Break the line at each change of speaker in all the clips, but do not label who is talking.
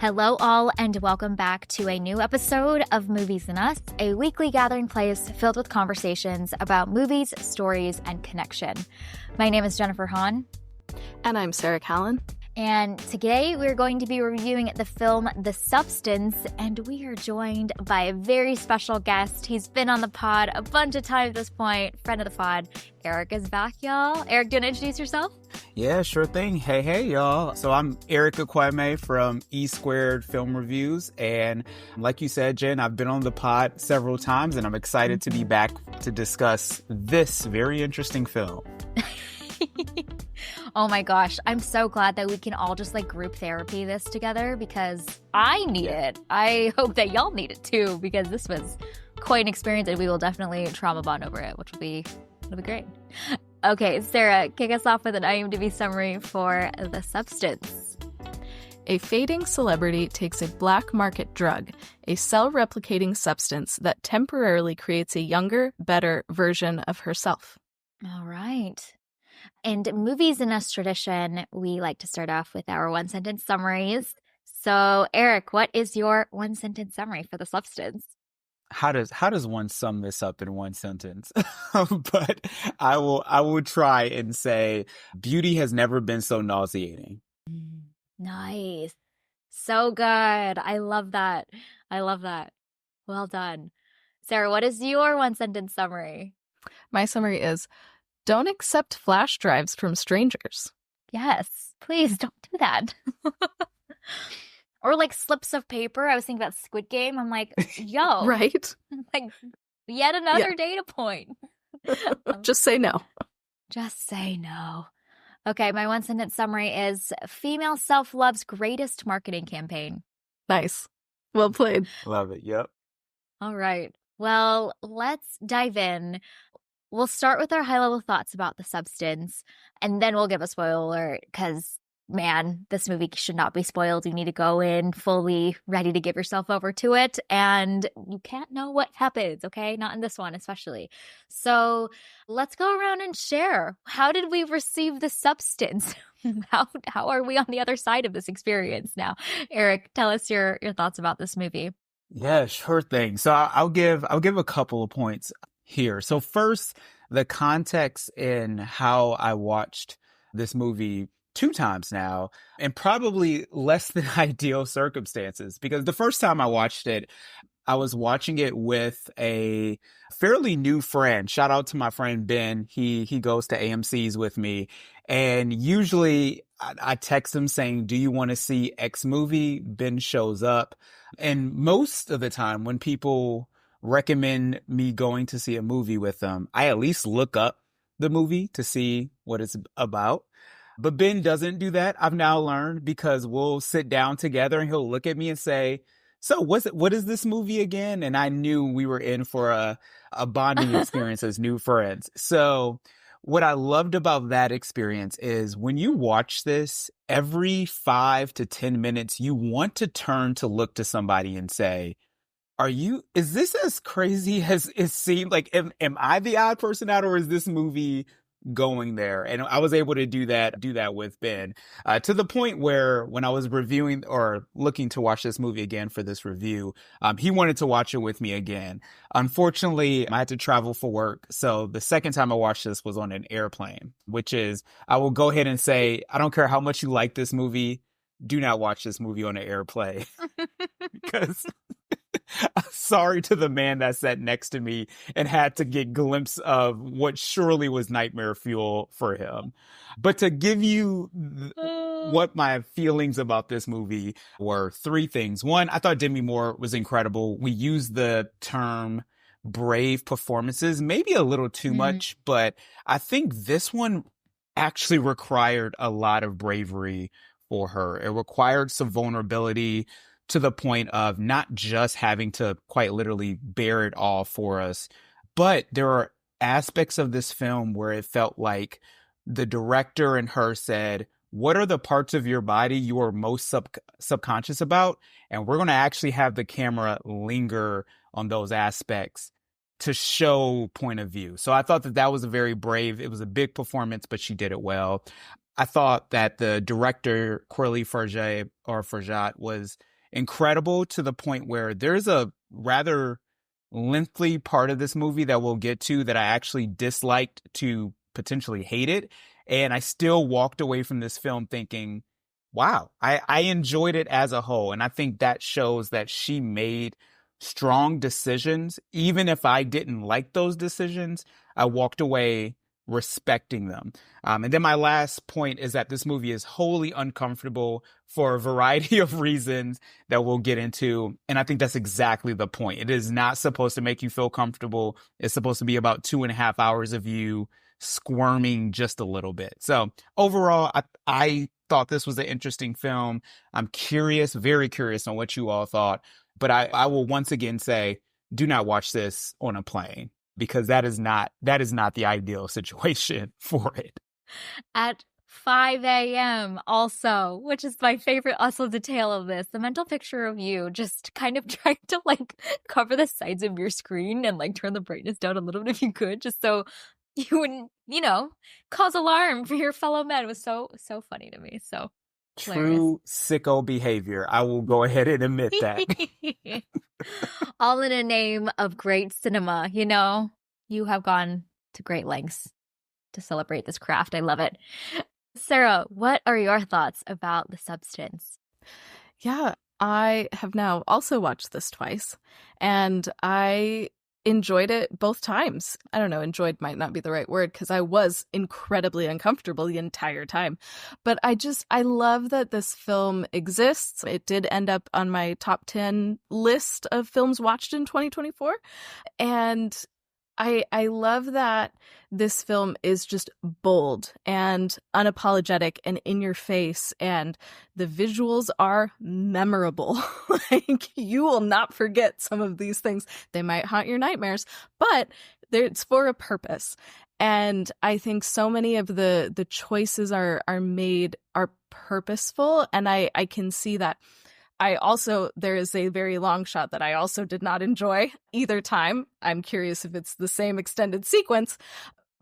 Hello, all, and welcome back to a new episode of Movies and Us, a weekly gathering place filled with conversations about movies, stories, and connection. My name is Jennifer Hahn.
And I'm Sarah Callan.
And today we're going to be reviewing the film The Substance, and we are joined by a very special guest. He's been on the pod a bunch of times at this point. Friend of the pod, Eric is back, y'all. Eric, do you want to introduce yourself?
Yeah, sure thing. Hey, y'all. So I'm Eric Ekwueme from E Squared Film Reviews. And like you said, Jen, I've been on the pod several times, and I'm excited to be back to discuss this very interesting film.
Oh my gosh, I'm so glad that we can all just group therapy this together because I need it. I hope that y'all need it too because this was quite an experience and we will definitely trauma bond over it, which will be great. Okay, Sarah, kick us off with an IMDb summary for The Substance.
A fading celebrity takes a black market drug, a cell-replicating substance that temporarily creates a younger, better version of herself.
All right. In Movies and Us tradition, we like to start off with our one-sentence summaries. So, Eric, what is your one-sentence summary for The Substance?
How does one sum this up in one sentence? But I will try and say beauty has never been so nauseating.
Nice. So good. I love that. Well done. Sarah, what is your one-sentence summary?
My summary is, don't accept flash drives from strangers.
Yes, please don't do that. Or slips of paper. I was thinking about Squid Game. I'm like, yo.
Right?
Yet another data point.
Just say no.
Just say no. Okay, my one sentence summary is female self-love's greatest marketing campaign.
Nice. Well played.
Love it. Yep.
All right. Well, let's dive in. We'll start with our high-level thoughts about The Substance, and then we'll give a spoiler alert because, man, this movie should not be spoiled. You need to go in fully ready to give yourself over to it, and you can't know what happens, okay? Not in this one, especially. So let's go around and share. How did we receive The Substance? How are we on the other side of this experience now? Eric, tell us your thoughts about this movie.
Yeah, sure thing. So I'll give a couple of points here. So first, the context in how I watched this movie 2 times now, and probably less than ideal circumstances, because the first time I watched it, I was watching it with a fairly new friend. Shout out to my friend Ben. He goes to AMC's with me, and usually I text him saying, do you want to see X movie? Ben shows up. And most of the time when people recommend me going to see a movie with them, I at least look up the movie to see what it's about. But Ben doesn't do that, I've now learned, because we'll sit down together and he'll look at me and say, so what is this movie again? And I knew we were in for a bonding experience as new friends. So what I loved about that experience is when you watch this, every 5 to 10 minutes, you want to turn to look to somebody and say, is this as crazy as it seemed? Am I the odd person out, or is this movie going there? And I was able to do that with Ben, to the point where when I was reviewing or looking to watch this movie again for this review, he wanted to watch it with me again. Unfortunately, I had to travel for work. So the second time I watched this was on an airplane, which is, I will go ahead and say, I don't care how much you like this movie, do not watch this movie on an airplane. Because sorry to the man that sat next to me and had to get a glimpse of what surely was nightmare fuel for him. But to give you what my feelings about this movie were, 3 things. 1, I thought Demi Moore was incredible. We used the term brave performances, maybe a little too much, but I think this one actually required a lot of bravery for her. It required some vulnerability, to the point of not just having to quite literally bear it all for us, but there are aspects of this film where it felt like the director and her said, what are the parts of your body you are most subconscious about? And we're going to actually have the camera linger on those aspects to show point of view. So I thought that was a very brave, it was a big performance, but she did it well. I thought that the director, Farjat, was incredible to the point where there's a rather lengthy part of this movie that we'll get to that I actually disliked to potentially hate it. And I still walked away from this film thinking, wow, I enjoyed it as a whole. And I think that shows that she made strong decisions. Even if I didn't like those decisions, I walked away respecting them. And then my last point is that this movie is wholly uncomfortable for a variety of reasons that we'll get into. And I think that's exactly the point. It is not supposed to make you feel comfortable. It's supposed to be about 2.5 hours of you squirming just a little bit. So overall, I thought this was an interesting film. I'm curious, very curious on what you all thought. But I will once again say, do not watch this on a plane, because that is not the ideal situation for it.
At 5 a.m. also, which is my favorite also detail of this, the mental picture of you just kind of trying to like cover the sides of your screen and like turn the brightness down a little bit if you could, just so you wouldn't, cause alarm for your fellow men was so funny to me. So
true sicko behavior. I will go ahead and admit that.
All in the name of great cinema. You have gone to great lengths to celebrate this craft. I love it. Sarah, what are your thoughts about The Substance?
Yeah, I have now also watched this twice, and I enjoyed it both times. I don't know, enjoyed might not be the right word, because I was incredibly uncomfortable the entire time. But I love that this film exists. It did end up on my top 10 list of films watched in 2024. And I love that this film is just bold and unapologetic and in your face, and the visuals are memorable. Like, you will not forget some of these things. They might haunt your nightmares, but it's for a purpose. And I think so many of the choices are purposeful, and I can see that. There is a very long shot that I also did not enjoy either time. I'm curious if it's the same extended sequence.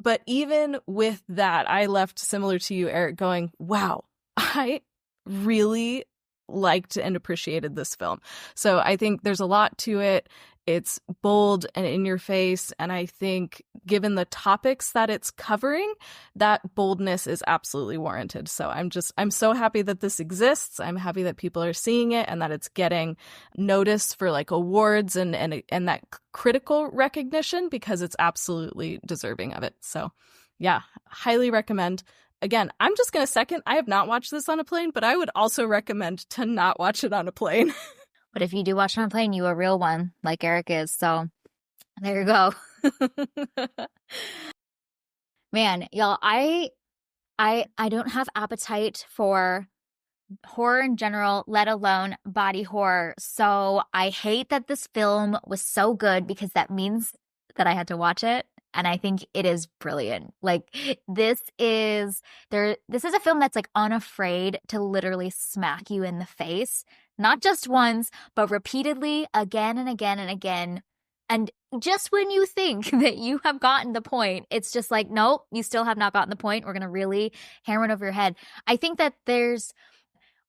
But even with that, I left, similar to you, Eric, going, wow, I really liked and appreciated this film. So I think there's a lot to it. It's bold and in your face. And I think given the topics that it's covering, that boldness is absolutely warranted. So I'm so happy that this exists. I'm happy that people are seeing it and that it's getting noticed for like awards and that critical recognition, because it's absolutely deserving of it. So yeah, highly recommend. Again, I'm just going to second, I have not watched this on a plane, but I would also recommend to not watch it on a plane.
But if you do watch it on a plane, you a real one, like Eric is. So there you go. Man, y'all, I don't have appetite for horror in general, let alone body horror. So I hate that this film was so good, because that means that I had to watch it. And I think it is brilliant. Like, this is a film that's like unafraid to literally smack you in the face, not just once, but repeatedly, again and again and again. And just when you think that you have gotten the point, it's just like, nope, you still have not gotten the point. We're going to really hammer it over your head. I think that there's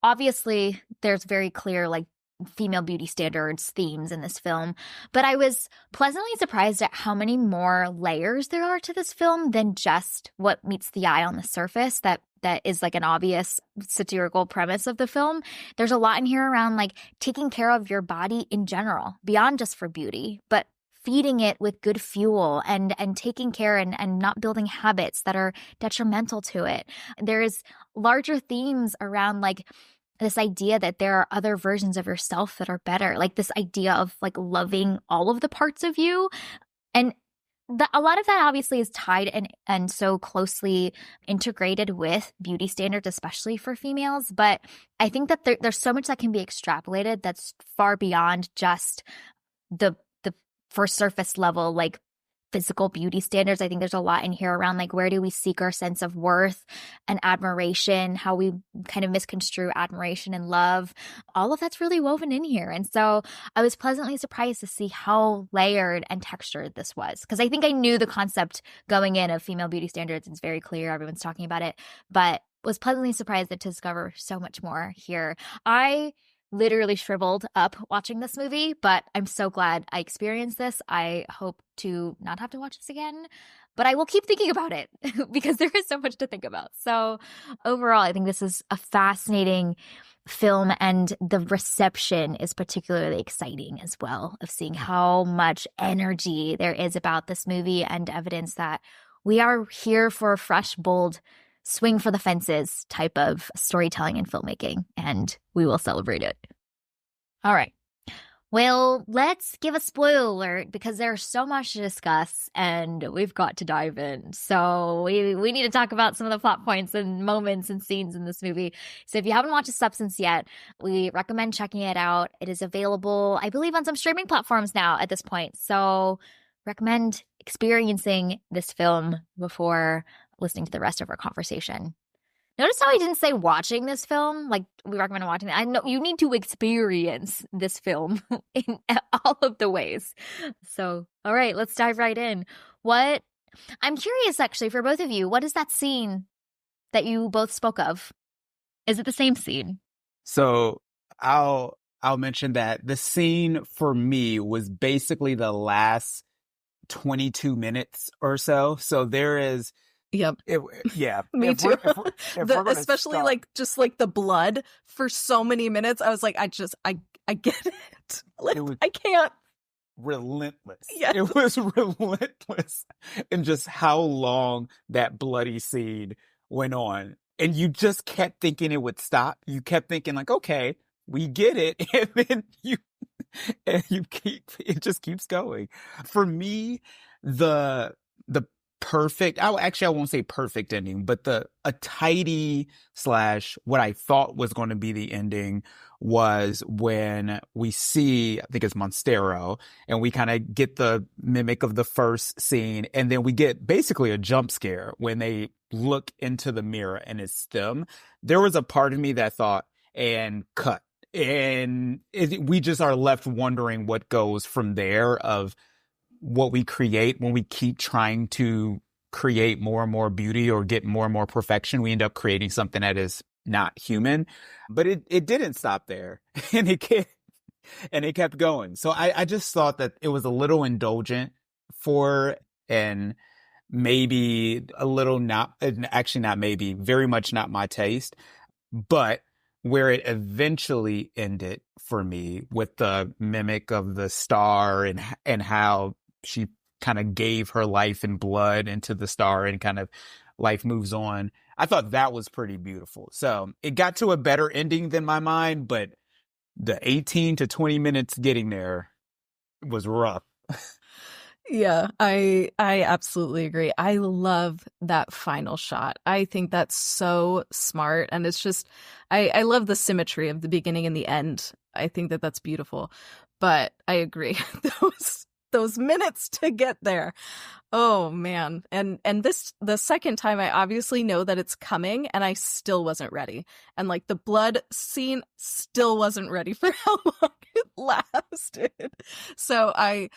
very clear, like, female beauty standards themes in this film, but I was pleasantly surprised at how many more layers there are to this film than just what meets the eye on the surface that is like an obvious satirical premise of the film. There's a lot in here around like taking care of your body in general, beyond just for beauty, but feeding it with good fuel and taking care and not building habits that are detrimental to it. There's larger themes around like this idea that there are other versions of yourself that are better, like this idea of like loving all of the parts of you. And a lot of that obviously is tied and so closely integrated with beauty standards, especially for females. But I think that there's so much that can be extrapolated that's far beyond just the first surface level, like physical beauty standards. I think there's a lot in here around like, where do we seek our sense of worth and admiration, how we kind of misconstrue admiration and love. All of that's really woven in here. And so I was pleasantly surprised to see how layered and textured this was, because I think I knew the concept going in of female beauty standards. It's very clear. Everyone's talking about it, but was pleasantly surprised to discover so much more here. I literally shriveled up watching this movie, but I'm so glad I experienced this. I hope to not have to watch this again, but I will keep thinking about it because there is so much to think about. So overall, I think this is a fascinating film, and the reception is particularly exciting as well, of seeing how much energy there is about this movie and evidence that we are here for a fresh, bold, swing for the fences type of storytelling and filmmaking, and we will celebrate it. All right. Well, let's give a spoiler alert because there's so much to discuss and we've got to dive in. So we need to talk about some of the plot points and moments and scenes in this movie. So if you haven't watched The Substance yet, we recommend checking it out. It is available, I believe, on some streaming platforms now at this point. So recommend experiencing this film before listening to the rest of our conversation. Notice how I didn't say watching this film. Like, we recommend watching it. I know you need to experience this film in all of the ways. So, all right, let's dive right in. I'm curious, actually, for both of you, what is that scene that you both spoke of? Is it the same scene?
So I'll mention that the scene for me was basically the last 22 minutes or so. So there is...
Yep.
Yeah.
Me too.
Especially
stop. Like just like the blood for so many minutes. I was like, I get it. Like,
it was
I can't.
Relentless.
Yes.
It was relentless. And just how long that bloody scene went on. And you just kept thinking it would stop. You kept thinking like, okay, we get it. And then it just keeps going. For me, the perfect, I won't say perfect ending, but a tidy / what I thought was going to be the ending was when we see, I think it's Monstero, and we kind of get the mimic of the first scene, and then we get basically a jump scare when they look into the mirror and it's them. There was a part of me that thought, and cut. And we just are left wondering what goes from there, of what we create when we keep trying to create more and more beauty or get more and more perfection. We end up creating something that is not human. But it didn't stop there. And it kept going. So I just thought that it was a little indulgent and maybe a little very much not my taste. But where it eventually ended for me with the mimic of the star and how she kind of gave her life and blood into the star and kind of life moves on. I thought that was pretty beautiful. So it got to a better ending than my mind, but the 18 to 20 minutes getting there was rough.
Yeah, I absolutely agree. I love that final shot. I think that's so smart. And it's just, I love the symmetry of the beginning and the end. I think that that's beautiful. But I agree. Those minutes to get there. Oh man. And the second time, I obviously know that it's coming and I still wasn't ready. And like the blood scene still wasn't ready for how long it lasted. So I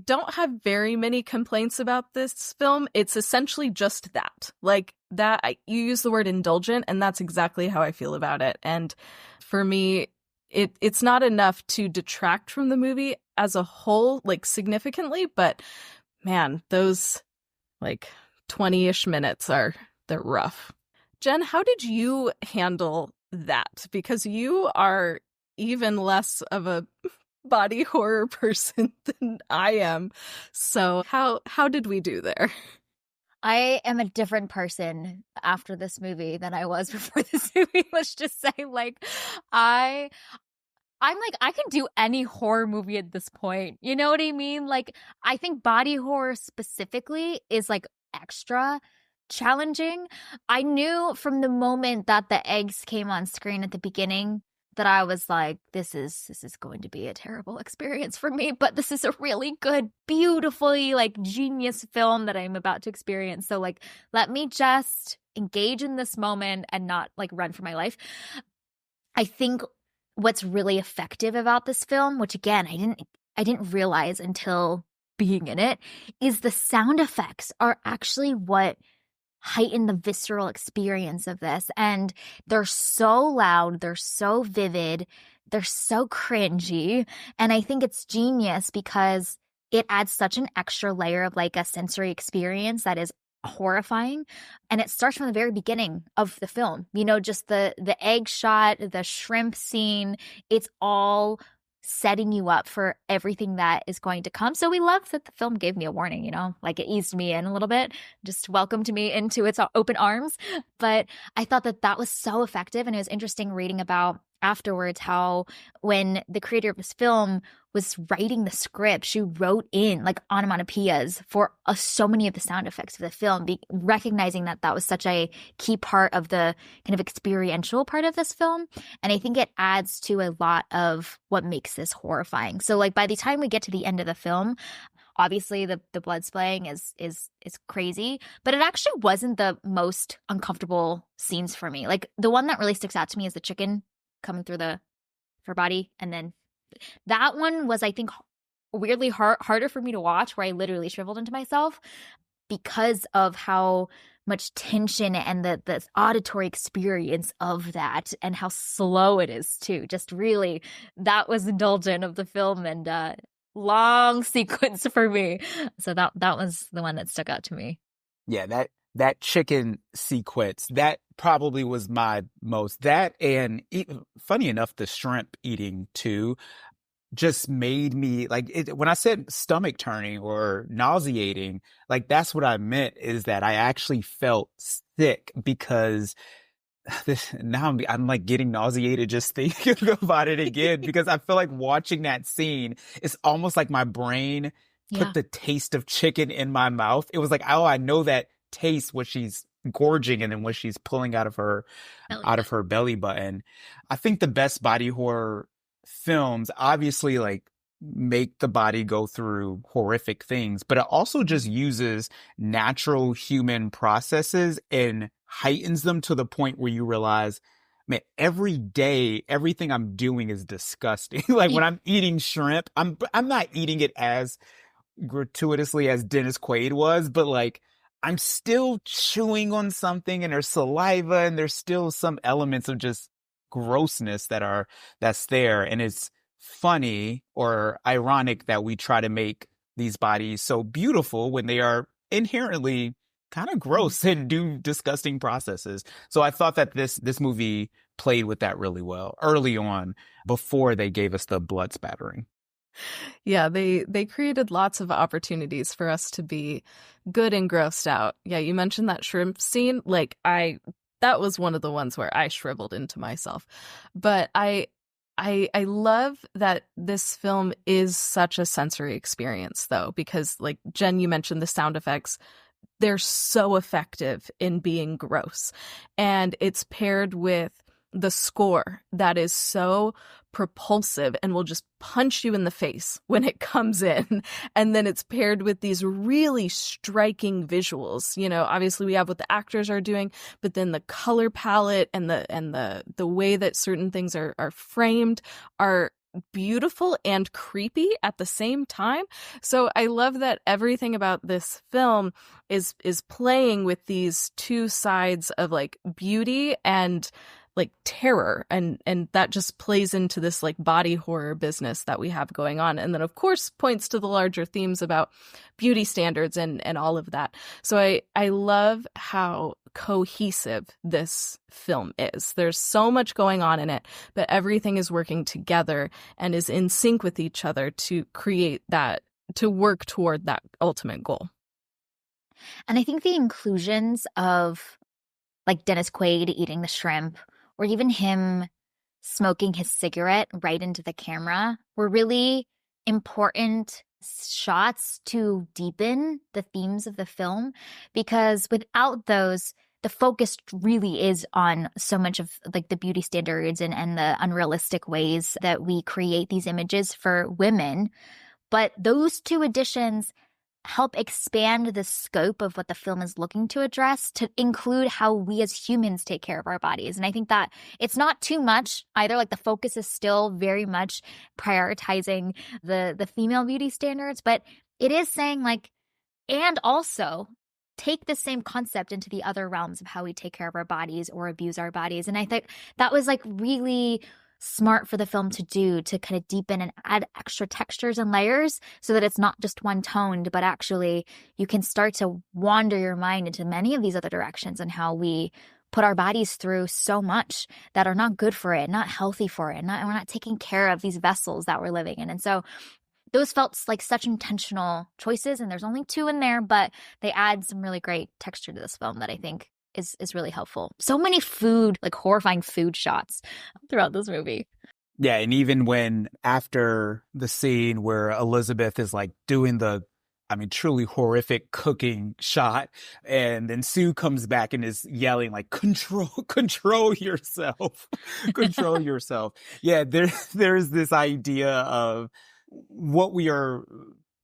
don't have very many complaints about this film. It's essentially just that. Like that, you use the word indulgent, and that's exactly how I feel about it. And for me, it's not enough to detract from the movie as a whole, like significantly, but man, those like 20-ish minutes they're rough. Jen, how did you handle that? Because you are even less of a body horror person than I am. So how did we do there?
I am a different person after this movie than I was before this movie. Let's just say, like, I'm like, I can do any horror movie at this point. You know what I mean? Like, I think body horror specifically is like extra challenging. I knew from the moment that the eggs came on screen at the beginning that I was like, this is going to be a terrible experience for me, but this is a really good, beautifully like genius film that I'm about to experience. So like, let me just engage in this moment and not like run for my life. I think what's really effective about this film, which again, I didn't realize until being in it, is the sound effects are actually what heighten the visceral experience of this. And they're so loud, they're so vivid, they're so cringy. And I think it's genius because it adds such an extra layer of like a sensory experience that is horrifying. And it starts from the very beginning of the film. You know, just the egg shot, the shrimp scene, it's all setting you up for everything that is going to come. So we love that the film gave me a warning, you know, like it eased me in a little bit, just welcomed me into its open arms. But I thought that that was so effective. And it was interesting reading about afterwards how when the creator of this film was writing the script, she wrote in like onomatopoeias for so many of the sound effects of the film, recognizing that that was such a key part of the kind of experiential part of this film. And I think it adds to a lot of what makes this horrifying. So like by the time we get to the end of the film, obviously the blood splaying is crazy, but it actually wasn't the most uncomfortable scenes for me. Like the one that really sticks out to me is the chicken coming through her body, and then that one was, I think, weirdly harder for me to watch, where I literally shriveled into myself because of how much tension and the auditory experience of that, and how slow it is too. Just really, that was indulgent of the film, and long sequence for me. So that was the one that stuck out to me.
Yeah, that chicken sequence, that probably was my most, that and funny enough, the shrimp eating too just made me like it, when I said stomach turning or nauseating, like that's what I meant, is that I actually felt sick because now I'm like getting nauseated just thinking about it again because I feel like watching that scene, it's almost like my brain put the taste of chicken in my mouth. It was like, oh, I know that taste, what she's gorging and then what she's pulling out of her belly button. I think the best body horror films obviously like make the body go through horrific things, but it also just uses natural human processes and heightens them to the point where you realize, man, every day everything I'm doing is disgusting. Like when I'm eating shrimp, I'm not eating it as gratuitously as Dennis Quaid was, but like I'm still chewing on something and there's saliva and there's still some elements of just grossness that's there. And it's funny or ironic that we try to make these bodies so beautiful when they are inherently kind of gross and do disgusting processes. So I thought that this movie played with that really well early on before they gave us the blood spattering.
Yeah, they created lots of opportunities for us to be good and grossed out. Yeah, you mentioned that shrimp scene. Like that was one of the ones where I shriveled into myself. But I love that this film is such a sensory experience though, because like Jen, you mentioned the sound effects. They're so effective in being gross. And it's paired with the score that is so propulsive and will just punch you in the face when it comes in. And then it's paired with these really striking visuals. You know, obviously we have what the actors are doing, but then the color palette and the way that certain things are framed are beautiful and creepy at the same time. So I love that everything about this film is playing with these two sides of like beauty and like terror, and that just plays into this like body horror business that we have going on, and then of course points to the larger themes about beauty standards and all of that. So I love how cohesive this film is. There's so much going on in it, but everything is working together and is in sync with each other to create that, to work toward that ultimate goal.
And I think the inclusions of like Dennis Quaid eating the shrimp, or even him smoking his cigarette right into the camera, were really important shots to deepen the themes of the film, because without those, the focus really is on so much of like the beauty standards and the unrealistic ways that we create these images for women. But those two additions help expand the scope of what the film is looking to address to include how we as humans take care of our bodies. And I think that it's not too much either. Like the focus is still very much prioritizing the female beauty standards, but it is saying like, and also take the same concept into the other realms of how we take care of our bodies or abuse our bodies. And I think that was like really smart for the film to do, to kind of deepen and add extra textures and layers so that it's not just one toned, but actually you can start to wander your mind into many of these other directions and how we put our bodies through so much that are not good for it, not healthy for it, we're not taking care of these vessels that we're living in. And so those felt like such intentional choices, and there's only 2 in there, but they add some really great texture to this film that I think is really helpful. So many food, like horrifying food shots throughout this movie.
Yeah, and even when after the scene where Elizabeth is like doing the, I mean, truly horrific cooking shot, and then Sue comes back and is yelling like, control yourself, control yourself. Yeah, there's this idea of what we are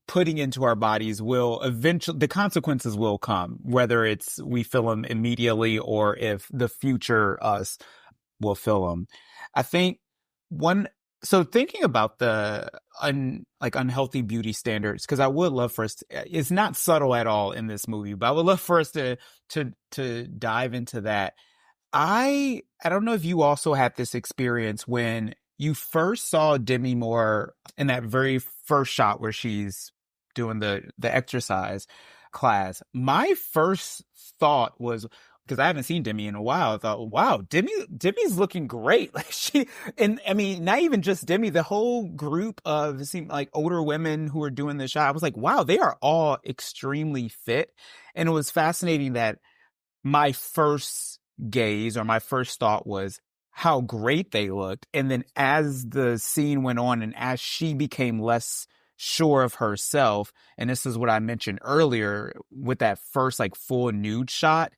putting into our bodies will eventually, the consequences will come, whether it's we feel them immediately or if the future us will feel them. I think so thinking about the unhealthy beauty standards, because I would love for us to, it's not subtle at all in this movie, but I would love for us to dive into that. I don't know if you also had this experience when you first saw Demi Moore in that very first shot where she's doing the exercise class. My first thought was, because I haven't seen Demi in a while, I thought, wow, Demi's looking great. Like and I mean, not even just Demi, the whole group of, it seemed like older women who were doing the shot. I was like, wow, they are all extremely fit. And it was fascinating that my first gaze or my first thought was how great they looked. And then as the scene went on and as she became less sure of herself, and this is what I mentioned earlier with that first like full nude shot,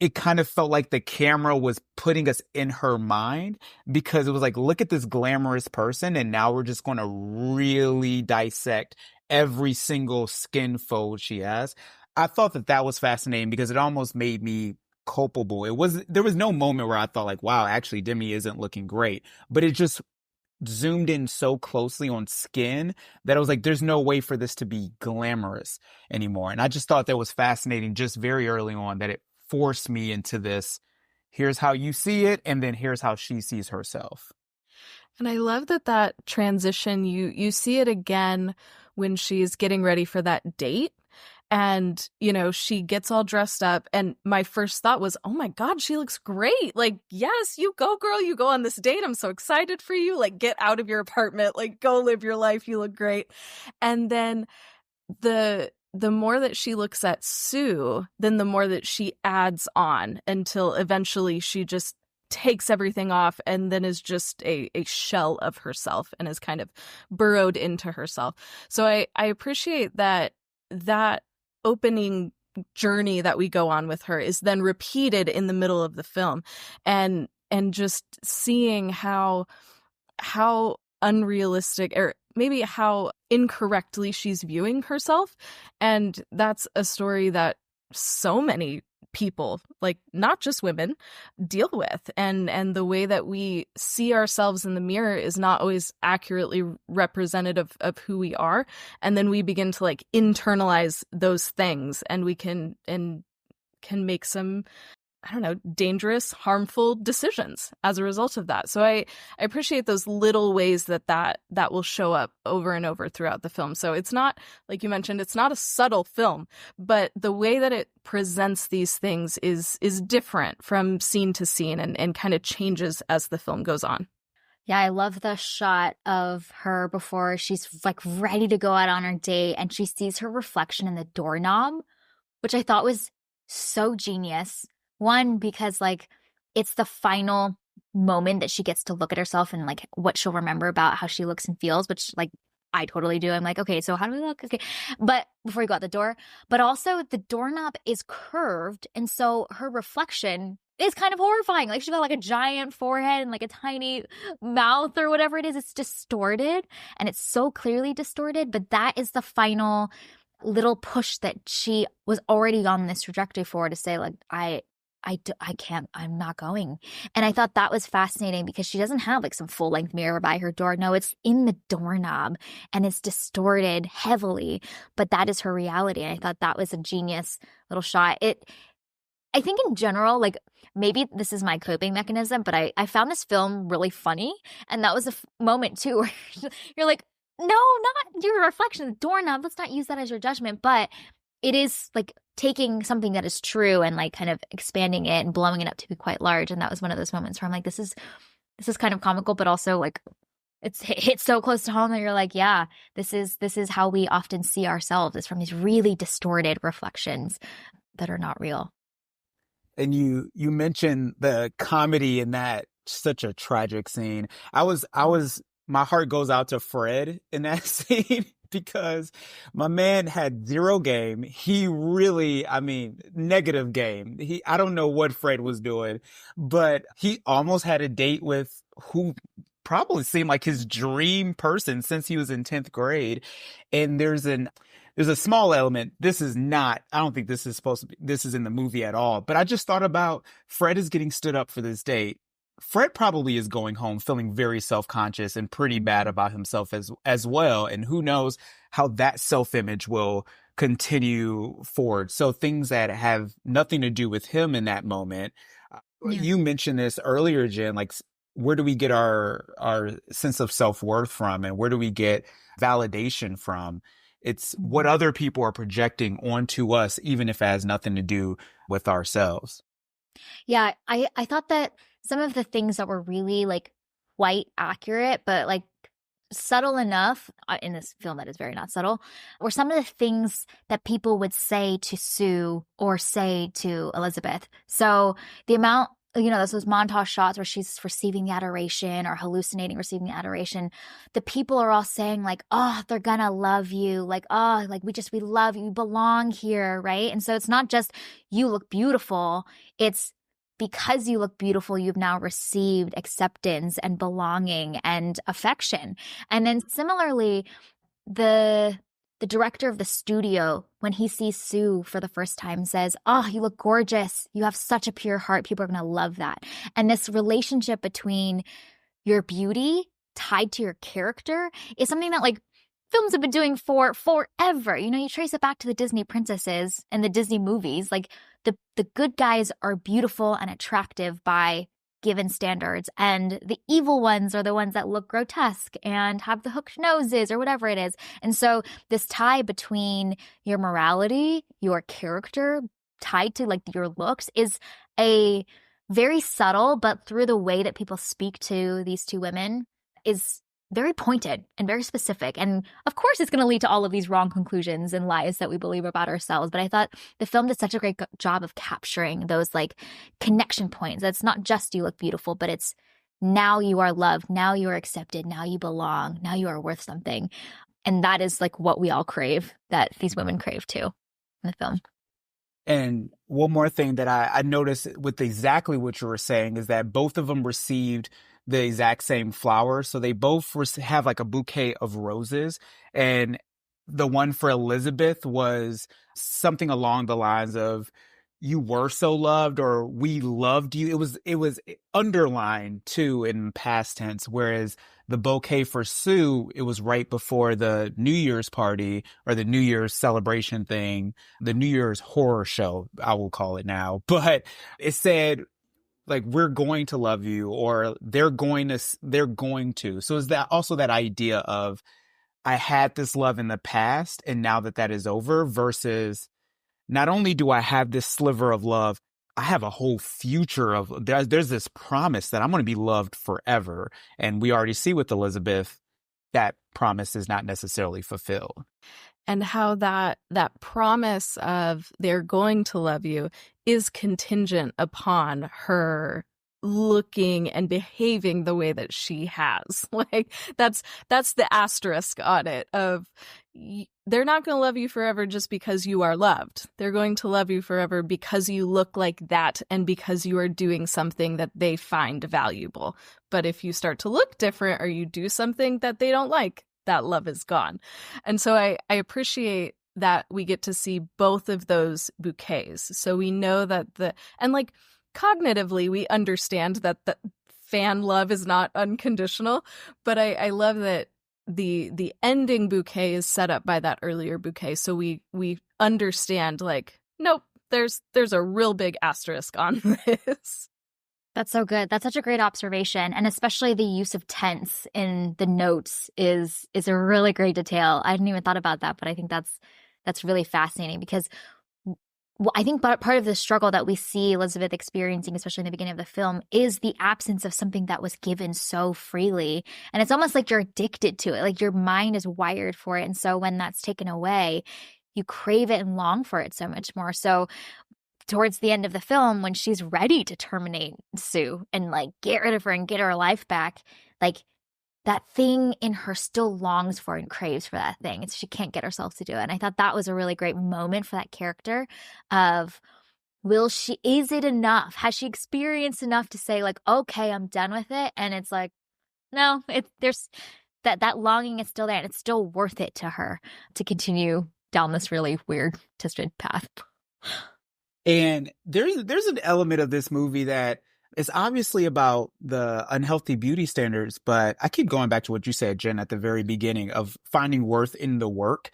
it kind of felt like the camera was putting us in her mind, because it was like, look at this glamorous person, and now we're just going to really dissect every single skin fold she has. I thought that was fascinating because it almost made me culpable. There was no moment where I thought like, wow, actually Demi isn't looking great, but it just zoomed in so closely on skin that I was like, there's no way for this to be glamorous anymore. And I just thought that was fascinating just very early on, that it forced me into this, here's how you see it, and then here's how she sees herself.
And I love that transition, you see it again when she's getting ready for that date. And, you know, she gets all dressed up. And my first thought was, oh my God, she looks great. Like, yes, you go, girl. You go on this date. I'm so excited for you. Like, get out of your apartment. Like, go live your life. You look great. And then the more that she looks at Sue, then the more that she adds on, until eventually she just takes everything off and then is just a shell of herself and is kind of burrowed into herself. So I appreciate that opening journey that we go on with her is then repeated in the middle of the film, and just seeing how unrealistic, or maybe how incorrectly she's viewing herself. And that's a story that so many people, like not just women, deal with, and the way that we see ourselves in the mirror is not always accurately representative of who we are, and then we begin to like internalize those things, and we can make some, I don't know, dangerous, harmful decisions as a result of that. So I appreciate those little ways that will show up over and over throughout the film. So it's not, like you mentioned, it's not a subtle film, but the way that it presents these things is different from scene to scene, and kind of changes as the film goes on.
Yeah, I love the shot of her before she's like ready to go out on her date, and she sees her reflection in the doorknob, which I thought was so genius. One, because like it's the final moment that she gets to look at herself and like what she'll remember about how she looks and feels, which like I totally do. I'm like, okay, so how do we look? Okay. But before you go out the door, but also the doorknob is curved. And so her reflection is kind of horrifying. Like she's got like a giant forehead and like a tiny mouth or whatever it is. It's distorted, and it's so clearly distorted. But that is the final little push that she was already on this trajectory for, to say like, I can't, I'm not going. And I thought that was fascinating because she doesn't have like some full length mirror by her door. No, it's in the doorknob and it's distorted heavily, but that is her reality. And I thought that was a genius little shot. I think in general, like maybe this is my coping mechanism, but I found this film really funny. And that was a moment too where you're like, no, not your reflection, the doorknob. Let's not use that as your judgment. But it is like taking something that is true and like kind of expanding it and blowing it up to be quite large. And that was one of those moments where I'm like, this is kind of comical, but also like it's hit so close to home that you're like, yeah, this is how we often see ourselves, is from these really distorted reflections that are not real.
And you mentioned the comedy in that, such a tragic scene. My heart goes out to Fred in that scene because my man had zero game. He really, I mean, negative game. I don't know what Fred was doing, but he almost had a date with who probably seemed like his dream person since he was in 10th grade. And there's a small element. This is not, I don't think this is supposed to be, this is in the movie at all. But I just thought about Fred is getting stood up for this date. Fred probably is going home feeling very self-conscious and pretty bad about himself as well. And who knows how that self-image will continue forward. So things that have nothing to do with him in that moment. Yeah. You mentioned this earlier, Jen, like where do we get our sense of self-worth from, and where do we get validation from? It's what other people are projecting onto us, even if it has nothing to do with ourselves.
Yeah, I thought that some of the things that were really like quite accurate, but like subtle enough in this film that is very not subtle, were some of the things that people would say to Sue or say to Elizabeth. So the amount, those montage shots where she's receiving the adoration or hallucinating receiving the adoration, the people are all saying like, oh, they're gonna love you. Like, oh, like we love you. You belong here, right? And so it's not just you look beautiful. It's because you look beautiful, you've now received acceptance and belonging and affection. And then similarly, the director of the studio, when he sees Sue for the first time, says, oh, you look gorgeous. You have such a pure heart. People are going to love that. And this relationship between your beauty tied to your character is something that like films have been doing for forever. You trace it back to the Disney princesses and the Disney movies. Like the good guys are beautiful and attractive by given standards, and the evil ones are the ones that look grotesque and have the hooked noses or whatever it is. And so this tie between your morality, your character, tied to like your looks, is a very subtle, but through the way that people speak to these two women is very pointed and very specific. And of course, it's going to lead to all of these wrong conclusions and lies that we believe about ourselves. But I thought the film did such a great job of capturing those like connection points. That's not just you look beautiful, but it's now you are loved, now you are accepted, now you belong, now you are worth something. And that is like what we all crave, that these women crave too in the film.
And one more thing that I noticed with exactly what you were saying is that both of them received the exact same flower. So they both have like a bouquet of roses. And the one for Elizabeth was something along the lines of, you were so loved, or we loved you. It was underlined too in past tense. Whereas the bouquet for Sue, it was right before the New Year's party or the New Year's celebration thing, the New Year's horror show, I will call it now. But it said, like, we're going to love you, or they're going to. So is that also that idea of, I had this love in the past and now that is over, versus not only do I have this sliver of love, I have a whole future of, there's this promise that I'm going to be loved forever. And we already see with Elizabeth, that promise is not necessarily fulfilled.
And how that promise of they're going to love you is contingent upon her looking and behaving the way that she has. Like that's the asterisk on it of, they're not going to love you forever just because you are loved. They're going to love you forever because you look like that and because you are doing something that they find valuable. But if you start to look different or you do something that they don't like, that love is gone. And so I appreciate that we get to see both of those bouquets. So we know that and like cognitively, we understand that the fan love is not unconditional, but I love that the ending bouquet is set up by that earlier bouquet. So we understand, like, nope, there's a real big asterisk on this.
That's so good. That's such a great observation. And especially the use of tense in the notes is a really great detail. I hadn't even thought about that, but I think that's really fascinating because I think part of the struggle that we see Elizabeth experiencing, especially in the beginning of the film, is the absence of something that was given so freely. And it's almost like you're addicted to it. Like your mind is wired for it. And so when that's taken away, you crave it and long for it so much more. So towards the end of the film, when she's ready to terminate Sue and like get rid of her and get her life back, like that thing in her still longs for and craves for that thing. She can't get herself to do it. And I thought that was a really great moment for that character of, is it enough? Has she experienced enough to say like, okay, I'm done with it? And it's like, no, there's that longing is still there and it's still worth it to her to continue down this really weird, twisted path.
And there's an element of this movie that is obviously about the unhealthy beauty standards, but I keep going back to what you said, Jen, at the very beginning of finding worth in the work.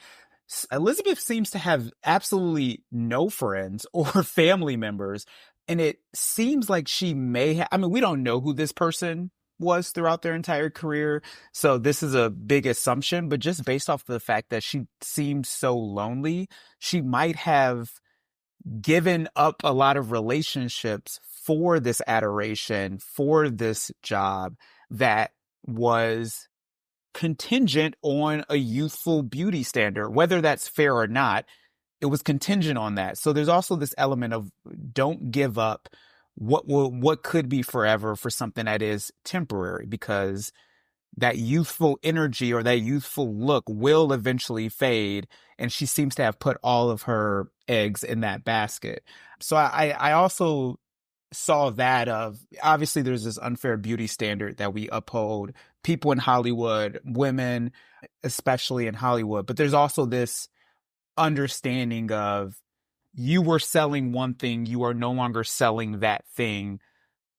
Elizabeth seems to have absolutely no friends or family members, and it seems like she may have, I mean, we don't know who this person was throughout their entire career, so this is a big assumption, but just based off the fact that she seemed so lonely, she might have given up a lot of relationships for this adoration, for this job that was contingent on a youthful beauty standard, whether that's fair or not. It was contingent on that. So there's also this element of don't give up what could be forever for something that is temporary, because that youthful energy or that youthful look will eventually fade. And she seems to have put all of her eggs in that basket. So I also saw that of, obviously there's this unfair beauty standard that we uphold, people in Hollywood, women, especially in Hollywood, but there's also this understanding of you were selling one thing, you are no longer selling that thing.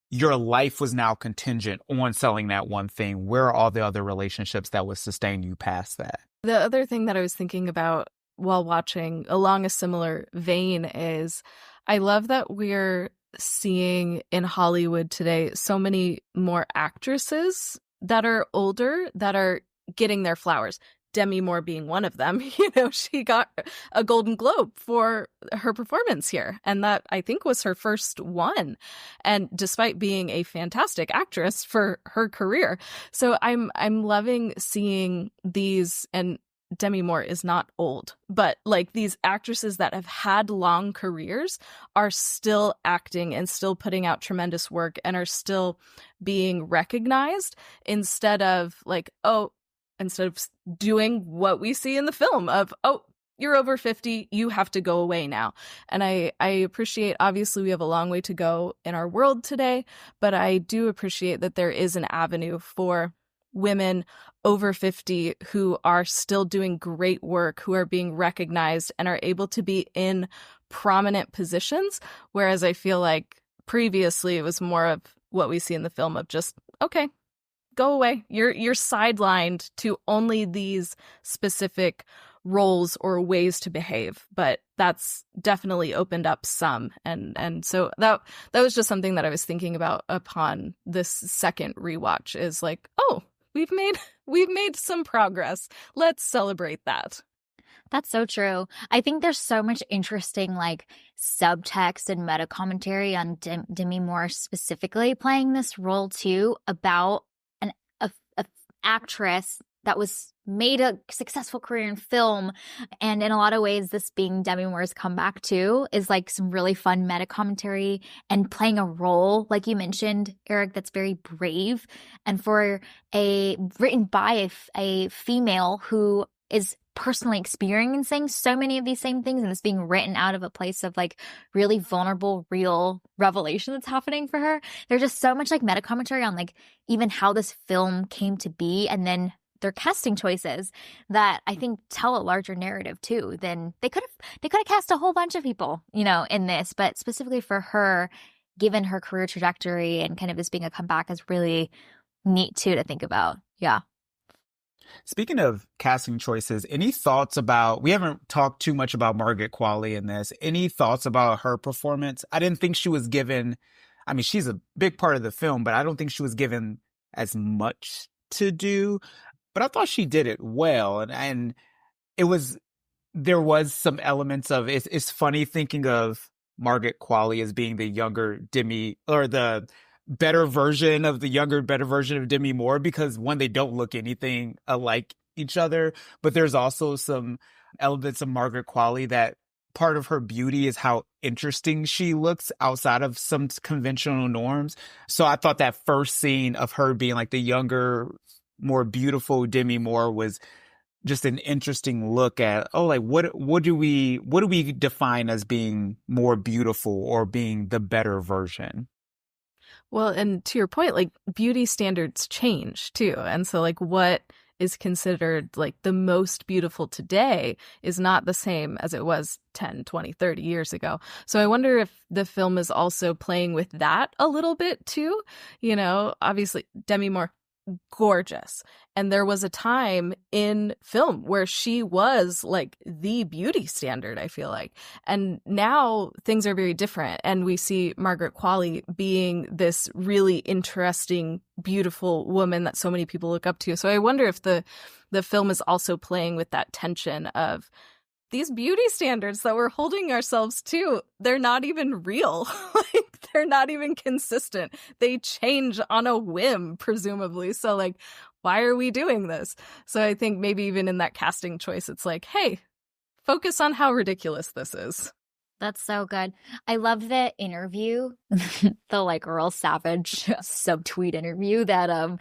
Your life was now contingent on selling that one thing. Where are all the other relationships that would sustain you past that?
The other thing that I was thinking about while watching along a similar vein is I love that we're seeing in Hollywood today so many more actresses that are older that are getting their flowers. Demi Moore being one of them. You know, she got a Golden Globe for her performance here, and that I think was her first one. And despite being a fantastic actress for her career, so I'm loving seeing these. And Demi Moore is not old, but like these actresses that have had long careers are still acting and still putting out tremendous work and are still being recognized instead of doing what we see in the film of, oh, you're over 50, you have to go away now. And I appreciate, obviously, we have a long way to go in our world today, but I do appreciate that there is an avenue for women over 50 who are still doing great work, who are being recognized and are able to be in prominent positions. Whereas I feel like previously it was more of what we see in the film of just, okay, go away. You're sidelined to only these specific roles or ways to behave. But that's definitely opened up some. And so that was just something that I was thinking about upon this second rewatch is like, oh, we've made some progress. Let's celebrate that.
That's so true. I think there's so much interesting like subtext and meta commentary on Demi Moore specifically playing this role too, about a actress that was made a successful career in film. And in a lot of ways, this being Demi Moore's comeback too is like some really fun meta commentary and playing a role, like you mentioned, Eric, that's very brave. And for written by a female who is personally experiencing so many of these same things, and it's being written out of a place of like really vulnerable, real revelation that's happening for her. There's just so much like meta commentary on like even how this film came to be, and then their casting choices that I think tell a larger narrative too. Than they could have cast a whole bunch of people, in this, but specifically for her, given her career trajectory and kind of this being a comeback, is really neat too to think about. Yeah.
Speaking of casting choices, any thoughts about, we haven't talked too much about Margaret Qualley in this. Any thoughts about her performance? I didn't think she was given, I mean, she's a big part of the film, but I don't think she was given as much to do. But I thought she did it well. And it was, there was some elements of, it's funny thinking of Margaret Qualley as being the younger Demi, or the better version of Demi Moore, because one, they don't look anything alike each other, but there's also some elements of Margaret Qualley that part of her beauty is how interesting she looks outside of some conventional norms. So I thought that first scene of her being like the younger, more beautiful Demi Moore was just an interesting look at, like what do we define as being more beautiful or being the better version?
Well, and to your point, like beauty standards change too. And so like what is considered like the most beautiful today is not the same as it was 10, 20, 30 years ago. So I wonder if the film is also playing with that a little bit too. Obviously Demi Moore, gorgeous. And there was a time in film where she was like the beauty standard, I feel like. And now things are very different. And we see Margaret Qualley being this really interesting, beautiful woman that so many people look up to. So I wonder if the film is also playing with that tension of these beauty standards that we're holding ourselves to, they're not even real. Like, they're not even consistent. They change on a whim, presumably. So, like, why are we doing this? So I think maybe even in that casting choice, it's like, hey, focus on how ridiculous this is.
That's so good. I love the interview, the like Earl Savage subtweet interview that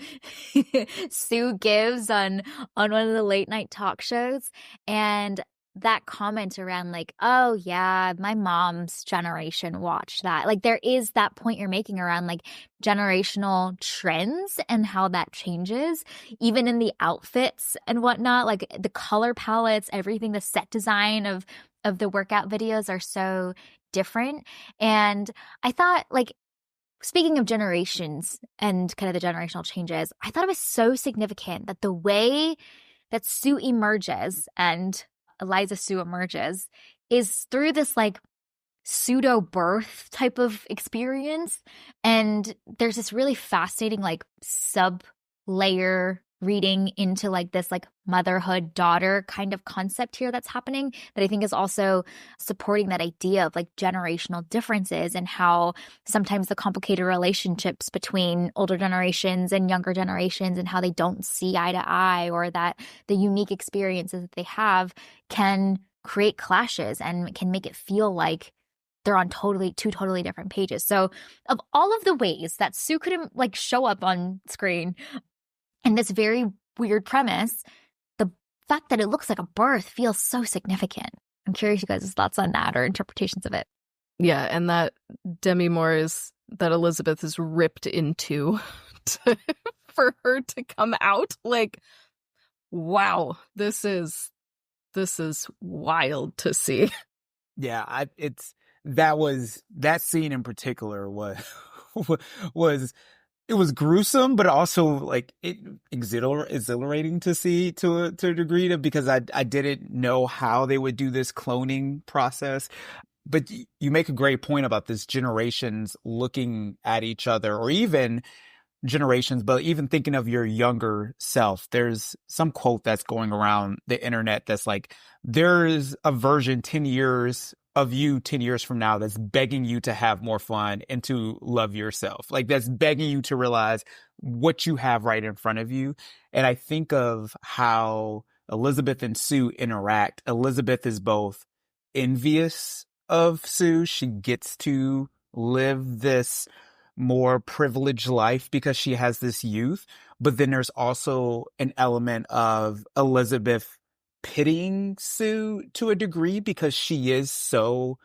Sue gives on one of the late night talk shows. And that comment around like, oh yeah, my mom's generation watched that. Like there is that point you're making around like generational trends and how that changes, even in the outfits and whatnot, like the color palettes, everything, the set design of the workout videos are so different. And I thought, like, speaking of generations and kind of the generational changes, I thought it was so significant that the way that Sue emerges and Eliza Sue emerges is through this like pseudo birth type of experience. And there's this really fascinating like sub layer reading into like this like motherhood daughter kind of concept here that's happening that I think is also supporting that idea of like generational differences and how sometimes the complicated relationships between older generations and younger generations and how they don't see eye to eye, or that the unique experiences that they have can create clashes and can make it feel like they're on two totally different pages. So of all of the ways that Sue could like show up on screen, and this very weird premise, the fact that it looks like a birth feels so significant. I'm curious you guys' thoughts on that or interpretations of it.
Yeah, and that Demi Moore that Elizabeth is ripped into for her to come out. Like, wow, this is wild to see.
Yeah, that scene in particular was it was gruesome, but also like it exhilarating to see to a degree, because I didn't know how they would do this cloning process. But you make a great point about this generations looking at each other, or even generations, but even thinking of your younger self. There's some quote that's going around the internet that's like, there's a version 10 years of you 10 years from now that's begging you to have more fun and to love yourself. Like that's begging you to realize what you have right in front of you. And I think of how Elizabeth and Sue interact. Elizabeth is both envious of Sue. She gets to live this more privileged life because she has this youth. But then there's also an element of Elizabeth pitying Sue to a degree because she is so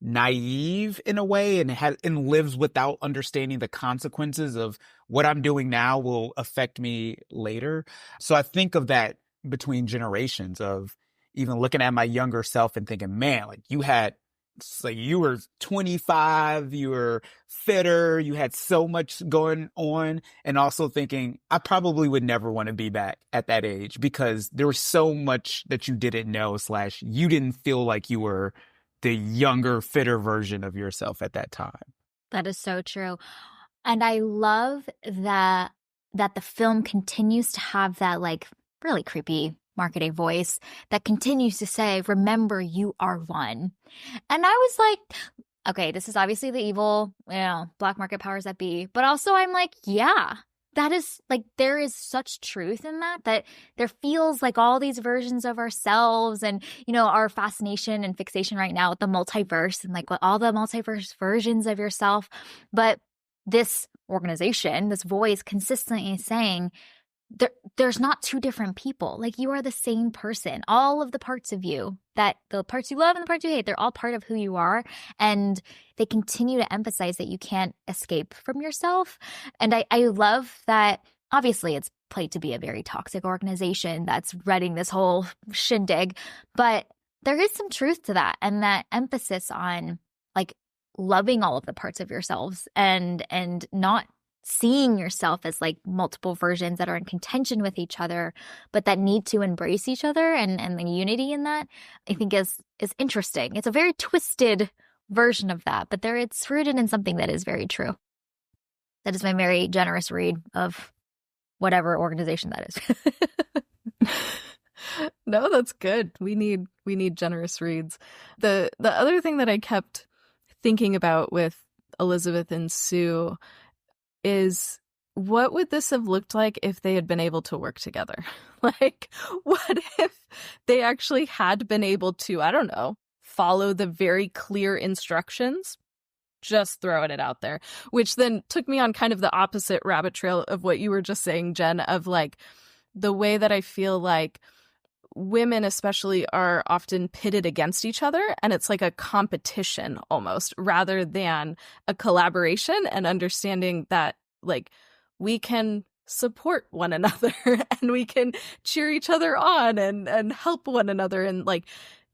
naive in a way and lives without understanding the consequences of what I'm doing now will affect me later. So I think of that between generations of even looking at my younger self and thinking, man, like you were 25, you were fitter, you had so much going on, and also thinking I probably would never want to be back at that age because there was so much that you didn't know / you didn't feel like you were the younger, fitter version of yourself at that time.
That is so true. And I love that the film continues to have that like really creepy marketing voice that continues to say, remember, you are one. And I was like, okay, this is obviously the evil, black market powers that be. But also I'm like, yeah, that is like, there is such truth in that there feels like all these versions of ourselves and, our fascination and fixation right now with the multiverse and like what all the multiverse versions of yourself. But this organization, this voice consistently saying, there's not two different people. Like you are the same person. All of the parts of you, that the parts you love and the parts you hate, they're all part of who you are. And they continue to emphasize that you can't escape from yourself. And I love that obviously it's played to be a very toxic organization that's running this whole shindig, but there is some truth to that. And that emphasis on like loving all of the parts of yourselves and not seeing yourself as like multiple versions that are in contention with each other, but that need to embrace each other and the unity in that, I think is interesting. It's a very twisted version of that, but it's rooted in something that is very true. That is my very generous read of whatever organization that is.
No, that's good. We need generous reads. The other thing that I kept thinking about with Elizabeth and Sue is, what would this have looked like if they had been able to work together? Like, what if they actually had been able to, I don't know, follow the very clear instructions? Just throwing it out there. Which then took me on kind of the opposite rabbit trail of what you were just saying, Jen, of like the way that I feel like women especially are often pitted against each other, and it's like a competition almost rather than a collaboration and understanding that like we can support one another and we can cheer each other on and help one another, and like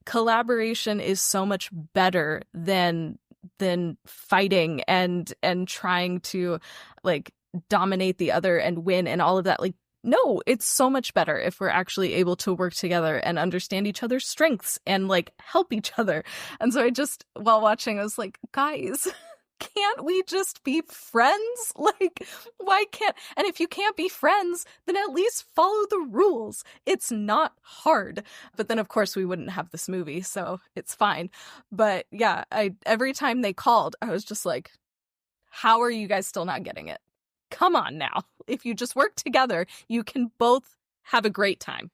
collaboration is so much better than fighting and trying to like dominate the other and win and all of that. Like, no, it's so much better if we're actually able to work together and understand each other's strengths and like help each other. And so I just, while watching, I was like, guys, can't we just be friends? Like, why can't, and if you can't be friends, then at least follow the rules. It's not hard. But then of course we wouldn't have this movie, so it's fine. But yeah, every time they called, I was just like, how are you guys still not getting it? Come on now. If you just work together, you can both have a great time.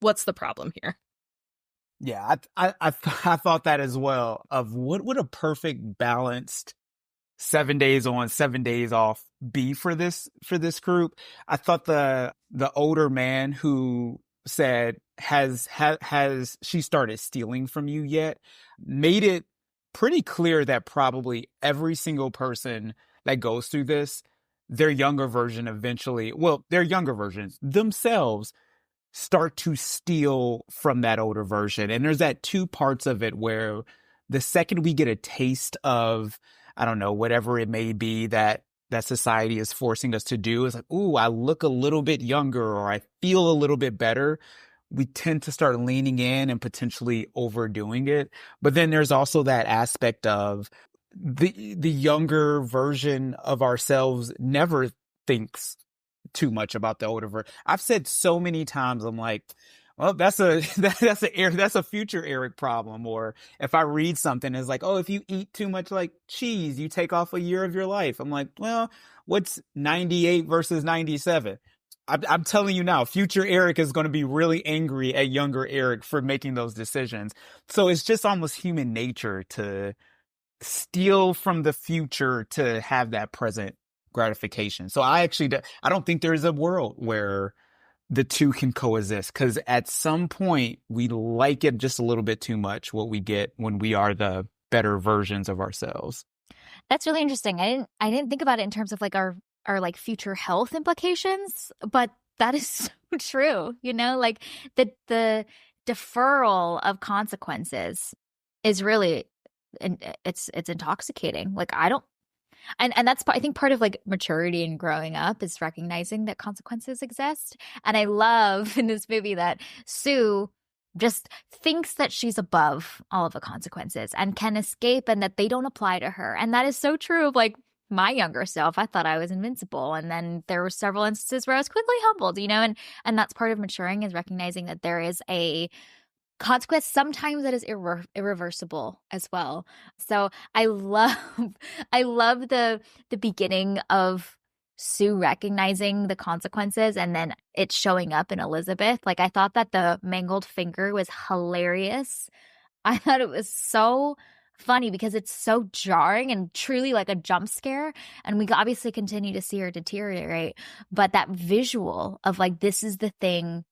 What's the problem here?
Yeah, I thought that as well, of what would a perfect balanced 7 days on, 7 days off be for this group. I thought the older man who said, has she started stealing from you yet, made it pretty clear that probably every single person that goes through this, their younger versions themselves start to steal from that older version. And there's that two parts of it where the second we get a taste of, I don't know, whatever it may be that society is forcing us to do, is like, ooh, I look a little bit younger or I feel a little bit better. We tend to start leaning in and potentially overdoing it. But then there's also that aspect of the younger version of ourselves never thinks too much about the older version. I've said so many times, I'm like, well, that's a future Eric problem. Or if I read something, it's like, oh, if you eat too much like cheese, you take off a year of your life. I'm like, well, what's 98 versus 97? I'm telling you now, future Eric is going to be really angry at younger Eric for making those decisions. So it's just almost human nature to steal from the future to have that present gratification. So I don't think there's a world where the two can coexist, because at some point we like it just a little bit too much, what we get when we are the better versions of ourselves.
That's really interesting. I didn't think about it in terms of like our like future health implications, but that is so true. Like the deferral of consequences is really, and it's intoxicating. Like I don't, and that's I think part of like maturity and growing up is recognizing that consequences exist. And I love in this movie that Sue just thinks that she's above all of the consequences and can escape, and that they don't apply to her. And that is so true of like my younger self. I thought I was invincible, and then there were several instances where I was quickly humbled, and that's part of maturing, is recognizing that there is a consequence sometimes that is irreversible as well. So I love the beginning of Sue recognizing the consequences and then it showing up in Elizabeth. Like I thought that the mangled finger was hilarious. I thought it was so funny because it's so jarring and truly like a jump scare. And we obviously continue to see her deteriorate. But that visual of like, this is the thing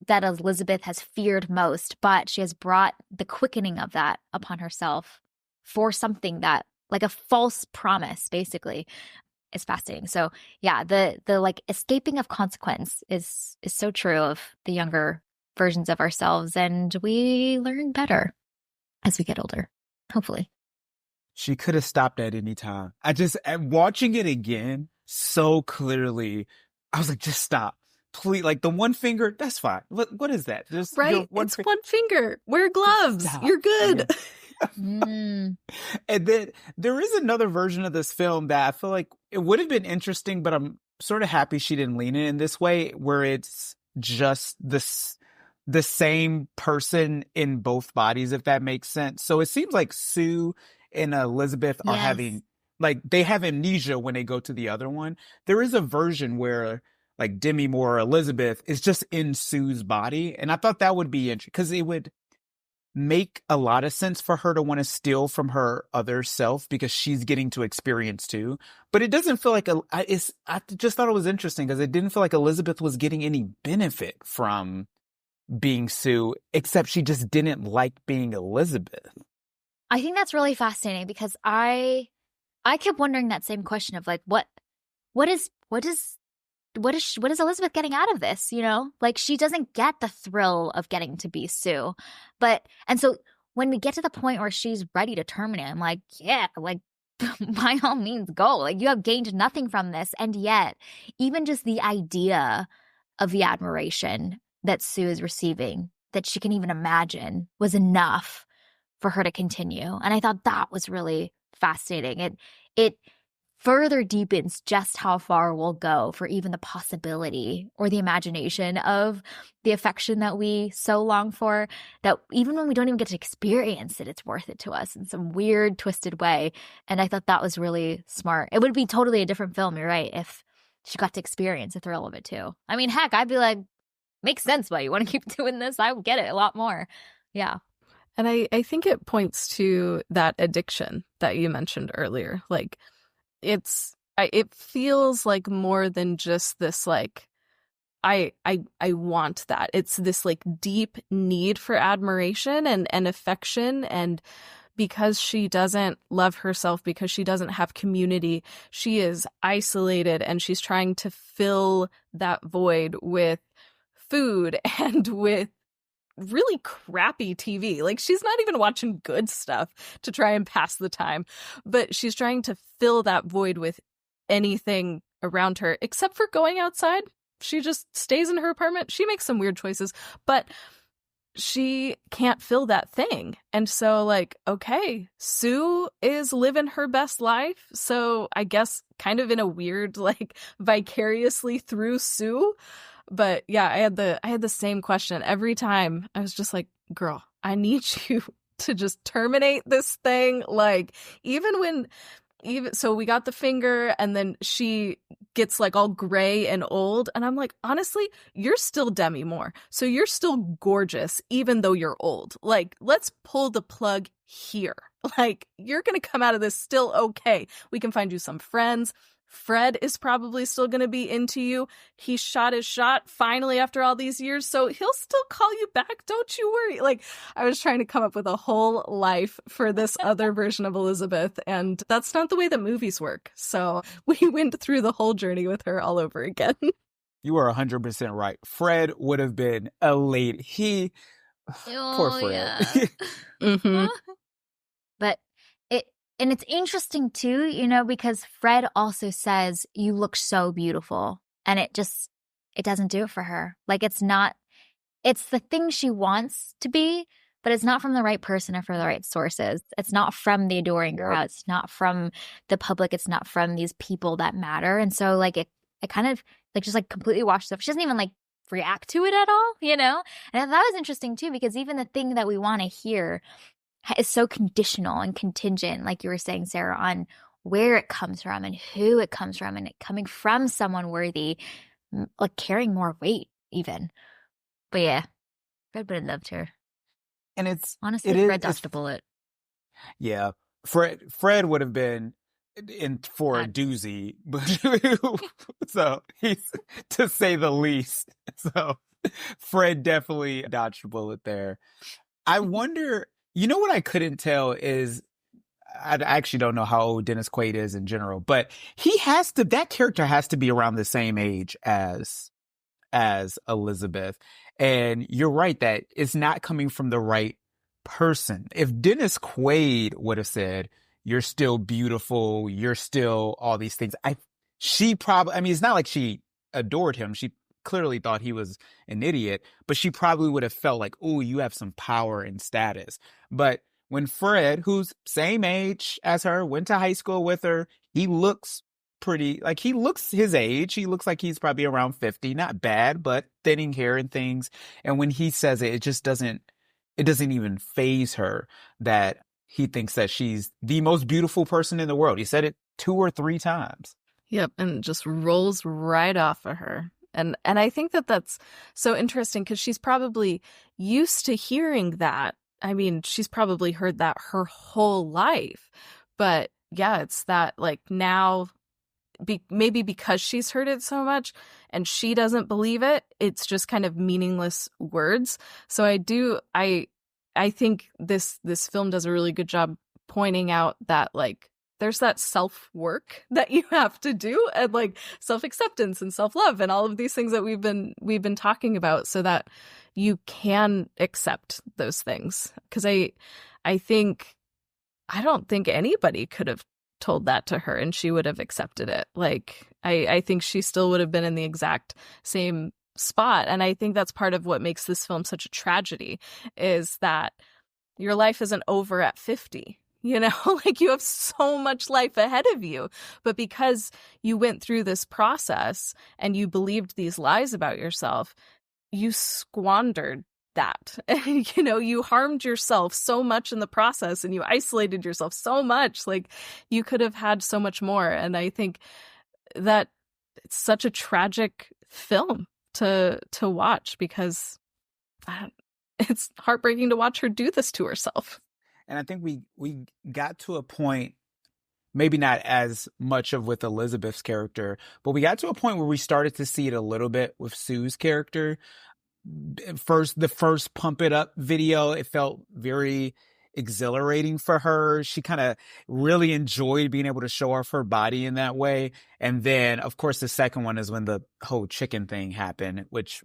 that Elizabeth has feared most, but she has brought the quickening of that upon herself for something that, like a false promise, basically, is fascinating. So yeah, the like escaping of consequence is so true of the younger versions of ourselves, and we learn better as we get older, hopefully.
She could have stopped at any time. Watching it again so clearly, I was like, just stop. Please, like the one finger, that's fine. What is that? Just
right? One finger. Wear gloves. You're good.
And then there is another version of this film that I feel like it would have been interesting, but I'm sort of happy she didn't lean in this way, where it's just the same person in both bodies, if that makes sense. So it seems like Sue and Elizabeth are having, like, they have amnesia when they go to the other one. There is a version where like Demi Moore, Elizabeth is just in Sue's body. And I thought that would be interesting because it would make a lot of sense for her to want to steal from her other self because she's getting to experience too. But it doesn't feel like I just thought it was interesting because it didn't feel like Elizabeth was getting any benefit from being Sue, except she just didn't like being Elizabeth.
I think that's really fascinating because I kept wondering that same question of like, what is Elizabeth getting out of this? Like she doesn't get the thrill of getting to be Sue. And so when we get to the point where she's ready to terminate, I'm like, yeah, like by all means go. Like you have gained nothing from this. And yet, even just the idea of the admiration that Sue is receiving, that she can even imagine, was enough for her to continue. And I thought that was really fascinating. It further deepens just how far we'll go for even the possibility or the imagination of the affection that we so long for, that even when we don't even get to experience it, it's worth it to us in some weird, twisted way. And I thought that was really smart. It would be totally a different film, you're right, if she got to experience the thrill of it too. I mean, heck, I'd be like, makes sense why you want to keep doing this. I would get it a lot more. Yeah.
And I think it points to that addiction that you mentioned earlier. Like, it feels like more than just this, like, I want that. It's this like deep need for admiration and affection. And because she doesn't love herself, because she doesn't have community, she is isolated, and she's trying to fill that void with food and with really crappy TV. Like she's not even watching good stuff to try and pass the time, but she's trying to fill that void with anything around her, except for going outside. She just stays in her apartment. She makes some weird choices, but she can't fill that thing. And so like, okay, Sue is living her best life. So I guess kind of in a weird, like vicariously through Sue. But yeah, I had the same question every time. I was just like, girl, I need you to just terminate this thing. Like so we got the finger, and then she gets like all gray and old. And I'm like, honestly, you're still Demi Moore. So you're still gorgeous, even though you're old. Like, let's pull the plug here. Like, you're going to come out of this still okay. We can find you some friends. Fred is probably still going to be into you. He shot his shot finally after all these years, so he'll still call you back. Don't you worry. Like, I was trying to come up with a whole life for this other version of Elizabeth, and that's not the way that movies work. So we went through the whole journey with her all over again.
You are 100% right. Fred would have been elated. Poor Fred.
Yeah.
Mm-hmm.
But it's interesting too, because Fred also says, you look so beautiful. And it doesn't do it for her. Like, it's the thing she wants to be, but it's not from the right person or from the right sources. It's not from the adoring crowd. It's not from the public. It's not from these people that matter. And so, like, it kind of, like, just, like, completely washes up. She doesn't even, like, react to it at all, And that was interesting too, because even the thing that we want to hear is so conditional and contingent, like you were saying, Sarah, on where it comes from and who it comes from, and it coming from someone worthy, like carrying more weight even. But yeah, Fred would have loved her.
And
honestly, Fred dodged a bullet.
Yeah, Fred would have been in for a doozy, so he's, to say the least. So Fred definitely dodged a bullet there. I wonder. What I couldn't tell is, I actually don't know how old Dennis Quaid is in general, but that character has to be around the same age as Elizabeth. And you're right that it's not coming from the right person. If Dennis Quaid would have said, you're still beautiful, you're still all these things, it's not like she adored him. She clearly thought he was an idiot, but she probably would have felt like, oh, you have some power and status. But when Fred, who's same age as her, went to high school with her, he looks he looks his age. He looks like he's probably around 50, not bad, but thinning hair and things. And when he says it, it doesn't even faze her that he thinks that she's the most beautiful person in the world. He said it 2 or 3 times.
Yep, and it just rolls right off of her. And I think that that's so interesting because she's probably used to hearing that. I mean, she's probably heard that her whole life. But yeah, it's that, like, now, maybe because she's heard it so much and she doesn't believe it, it's just kind of meaningless words. So I think this film does a really good job pointing out that, like, there's that self-work that you have to do, and, like, self-acceptance and self-love and all of these things that we've been talking about, so that you can accept those things. Because I don't think anybody could have told that to her and she would have accepted it. Like, I think she still would have been in the exact same spot. And I think that's part of what makes this film such a tragedy, is that your life isn't over at 50. Like, you have so much life ahead of you. But because you went through this process and you believed these lies about yourself, you squandered that. You harmed yourself so much in the process, and you isolated yourself so much. Like, you could have had so much more. And I think that it's such a tragic film to watch, because it's heartbreaking to watch her do this to herself.
And I think we got to a point, maybe not as much of with Elizabeth's character, but we got to a point where we started to see it a little bit with Sue's character. The first Pump It Up video, it felt very exhilarating for her. She kind of really enjoyed being able to show off her body in that way. And then, of course, the second one is when the whole chicken thing happened, which,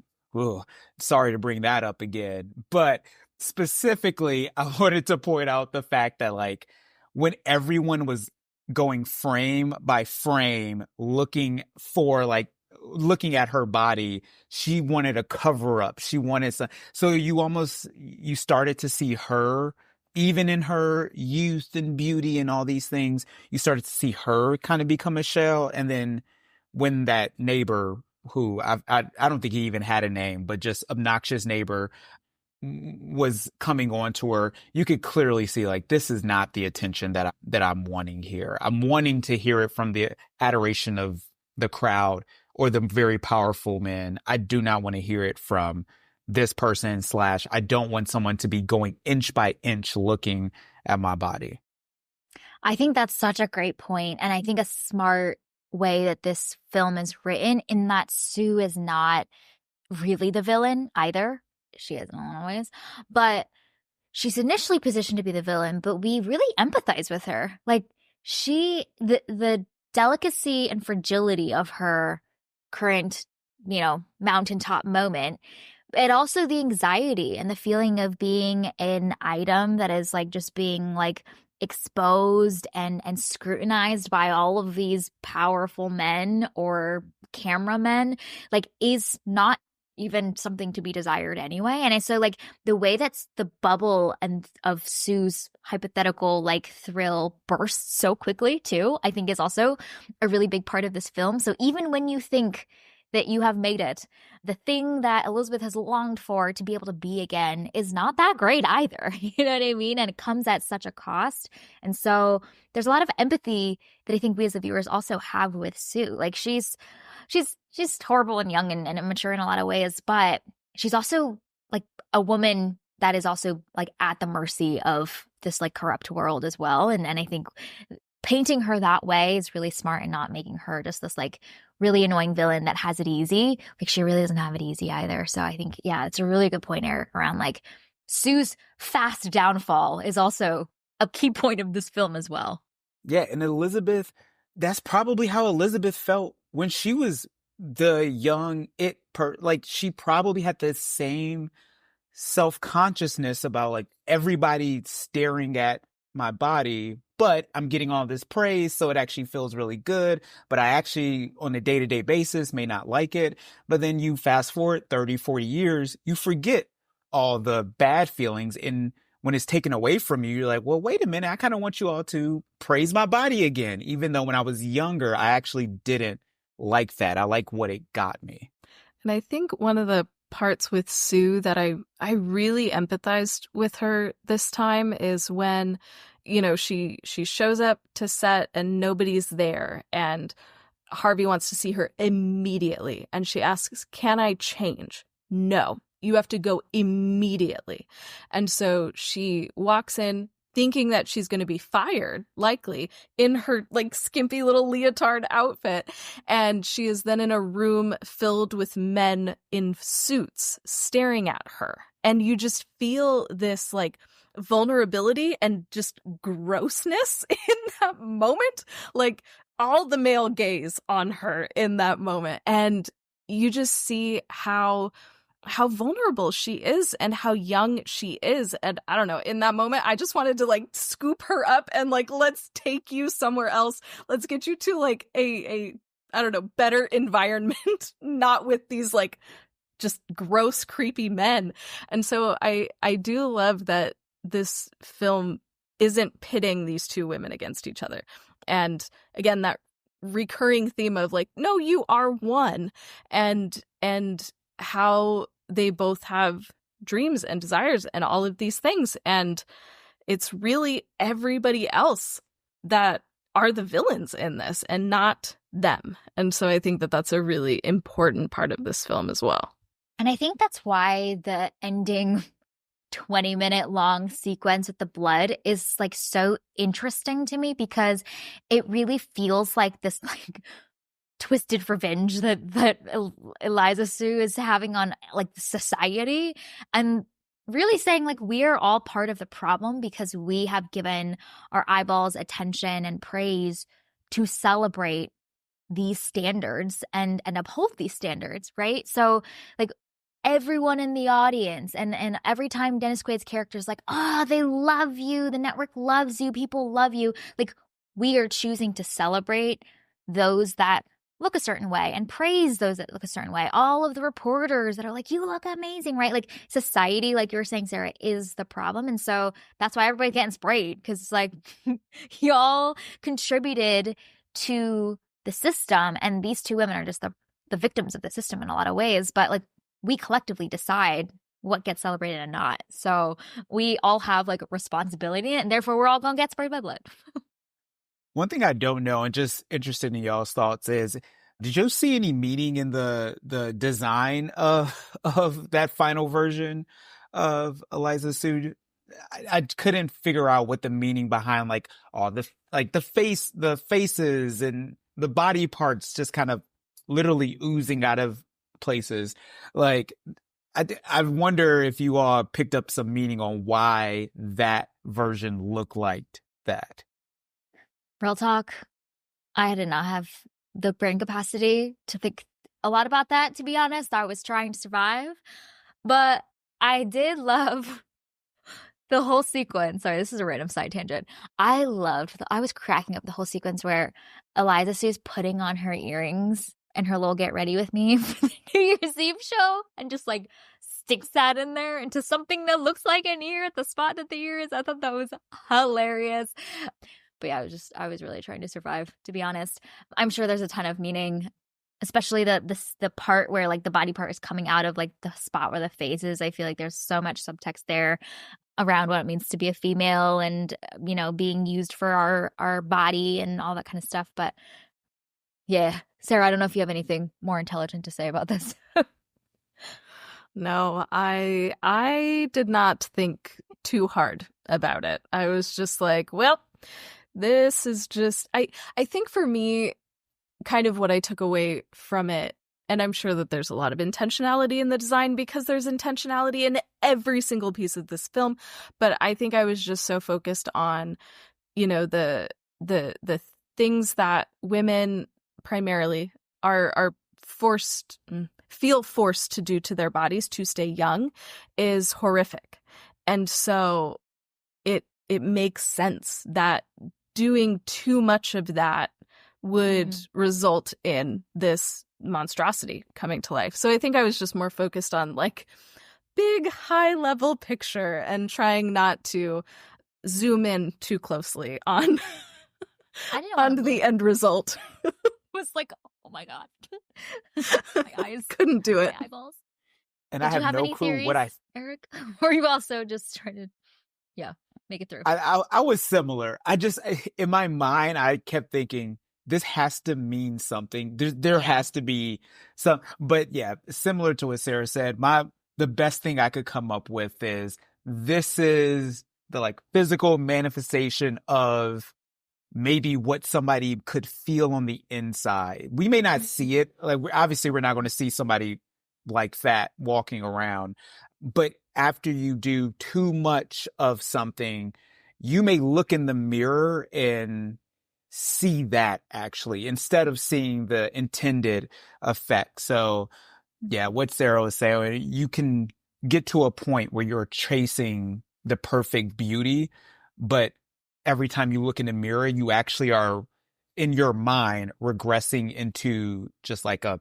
sorry to bring that up again. But specifically, I wanted to point out the fact that, like, when everyone was going frame by frame looking at her body, she wanted a cover up. She wanted so you started to see her, even in her youth and beauty and all these things, you started to see her kind of become a shell. And then when that neighbor, who I don't think he even had a name, but just obnoxious neighbor, was coming on to her, you could clearly see, like, this is not the attention that I'm wanting here. I'm wanting to hear it from the adoration of the crowd or the very powerful men. I do not want to hear it from this person / I don't want someone to be going inch by inch looking at my body.
I think that's such a great point, and I think a smart way that this film is written, in that Sue is not really the villain either. She is in a lot of ways, but she's initially positioned to be the villain, but we really empathize with her. Like, the delicacy and fragility of her current, mountaintop moment, and also the anxiety and the feeling of being an item that is like just being like exposed and scrutinized by all of these powerful men or cameramen, like, is not even something to be desired anyway. And so, like, the way that's the bubble and of Sue's hypothetical like thrill bursts so quickly too, I think is also a really big part of this film. So even when you think that you have made it, the thing that Elizabeth has longed for to be able to be again is not that great either. You know what I mean? And it comes at such a cost. And so there's a lot of empathy that I think we as the viewers also have with Sue. Like, she's horrible and young and immature in a lot of ways, but she's also like a woman that is also like at the mercy of this like corrupt world as well. And I think painting her that way is really smart, and not making her just this like really annoying villain that has it easy. Like, she really doesn't have it easy either. So I think, yeah, it's a really good point, Eric, around like Sue's fast downfall is also a key point of this film as well.
Yeah, and Elizabeth, that's probably how Elizabeth felt when she was the young like, she probably had the same self-consciousness about like everybody staring at my body, but I'm getting all this praise, so it actually feels really good, but I actually on a day-to-day basis may not like it. But then you fast forward 30, 40 years, you forget all the bad feelings, and when it's taken away from you, you're like, well, wait a minute, I kind of want you all to praise my body again, even though when I was younger, I actually didn't like that. I like what it got me.
And I think one of the parts with Sue that I really empathized with her this time is when, she shows up to set and nobody's there, and Harvey wants to see her immediately, and she asks, "Can I change?" "No, you have to go immediately." And so she walks in thinking that she's going to be fired, likely, in her like skimpy little leotard outfit. And she is then in a room filled with men in suits staring at her. And you just feel this like vulnerability and just grossness in that moment. Like, all the male gaze on her in that moment. And you just see how vulnerable she is and how young she is. And I don't know, in that moment, I just wanted to like scoop her up and like, let's take you somewhere else. Let's get you to like a I don't know, better environment, not with these like just gross, creepy men. And so I do love that this film isn't pitting these two women against each other. And again, that recurring theme of like, no, you are one, and how they both have dreams and desires and all of these things. And it's really everybody else that are the villains in this and not them. And so I think that that's a really important part of this film as well.
And I think that's why the ending 20-minute long sequence with the blood is like so interesting to me, because it really feels like this like twisted revenge that Eliza Sue is having on like society, and really saying like, we are all part of the problem because we have given our eyeballs attention and praise to celebrate these standards and uphold these standards, right? So like, everyone in the audience, and every time Dennis Quaid's character is like, oh, they love you, the network loves you, people love you, like, we are choosing to celebrate those that look a certain way and praise those that look a certain way. All of the reporters that are like, you look amazing, right? Like, society, like you were saying, Sarah, is the problem. And so that's why everybody's getting sprayed, because it's like, y'all contributed to the system, and these two women are just the victims of the system in a lot of ways. But like, we collectively decide what gets celebrated and not. So we all have like a responsibility, and therefore we're all going to get sprayed by blood.
One thing I don't know, and just interested in y'all's thoughts, is did you see any meaning in the design of that final version of Eliza Sue? I couldn't figure out what the meaning behind like all the faces and the body parts just kind of literally oozing out of places. Like, I wonder if you all picked up some meaning on why that version looked like that.
Real talk, I did not have the brain capacity to think a lot about that, to be honest. I was trying to survive. But I did love the whole sequence. Sorry, this is a random side tangent. I was cracking up the whole sequence where Eliza Sue's putting on her earrings and her little get ready with me for the New Year's Eve show and just like sticks that in there into something that looks like an ear at the spot that the ear is. I thought that was hilarious. But yeah, I was really trying to survive, to be honest. I'm sure there's a ton of meaning, especially the part where like the body part is coming out of like the spot where the face is. I feel like there's so much subtext there around what it means to be a female and, you know, being used for our body and all that kind of stuff. But yeah, Sarah, I don't know if you have anything more intelligent to say about this.
No, I did not think too hard about it. I was just like, well, this is just I think for me, kind of what I took away from it, and I'm sure that there's a lot of intentionality in the design because there's intentionality in every single piece of this film, but I think I was just so focused on, you know, the things that women primarily are feel forced to do to their bodies to stay young is horrific. And so it makes sense that doing too much of that would result in this monstrosity coming to life. So I think I was just more focused on like big high level picture and trying not to zoom in too closely on on the end result.
It was like, oh my God. My eyes
couldn't do it.
My eyeballs.
And
Did
I have no clue
theories,
what
Eric? Or were you also just trying to make it through?
I was similar. I just, in my mind, I kept thinking this has to mean something. There has to be some, but yeah, similar to what Sarah said, the best thing I could come up with is this is the like physical manifestation of maybe what somebody could feel on the inside. We may not see it. Like, obviously we're not going to see somebody like that walking around, but after you do too much of something, you may look in the mirror and see that actually, instead of seeing the intended effect. So yeah, what Sarah was saying, you can get to a point where you're chasing the perfect beauty, but every time you look in the mirror, you actually are in your mind regressing into just like a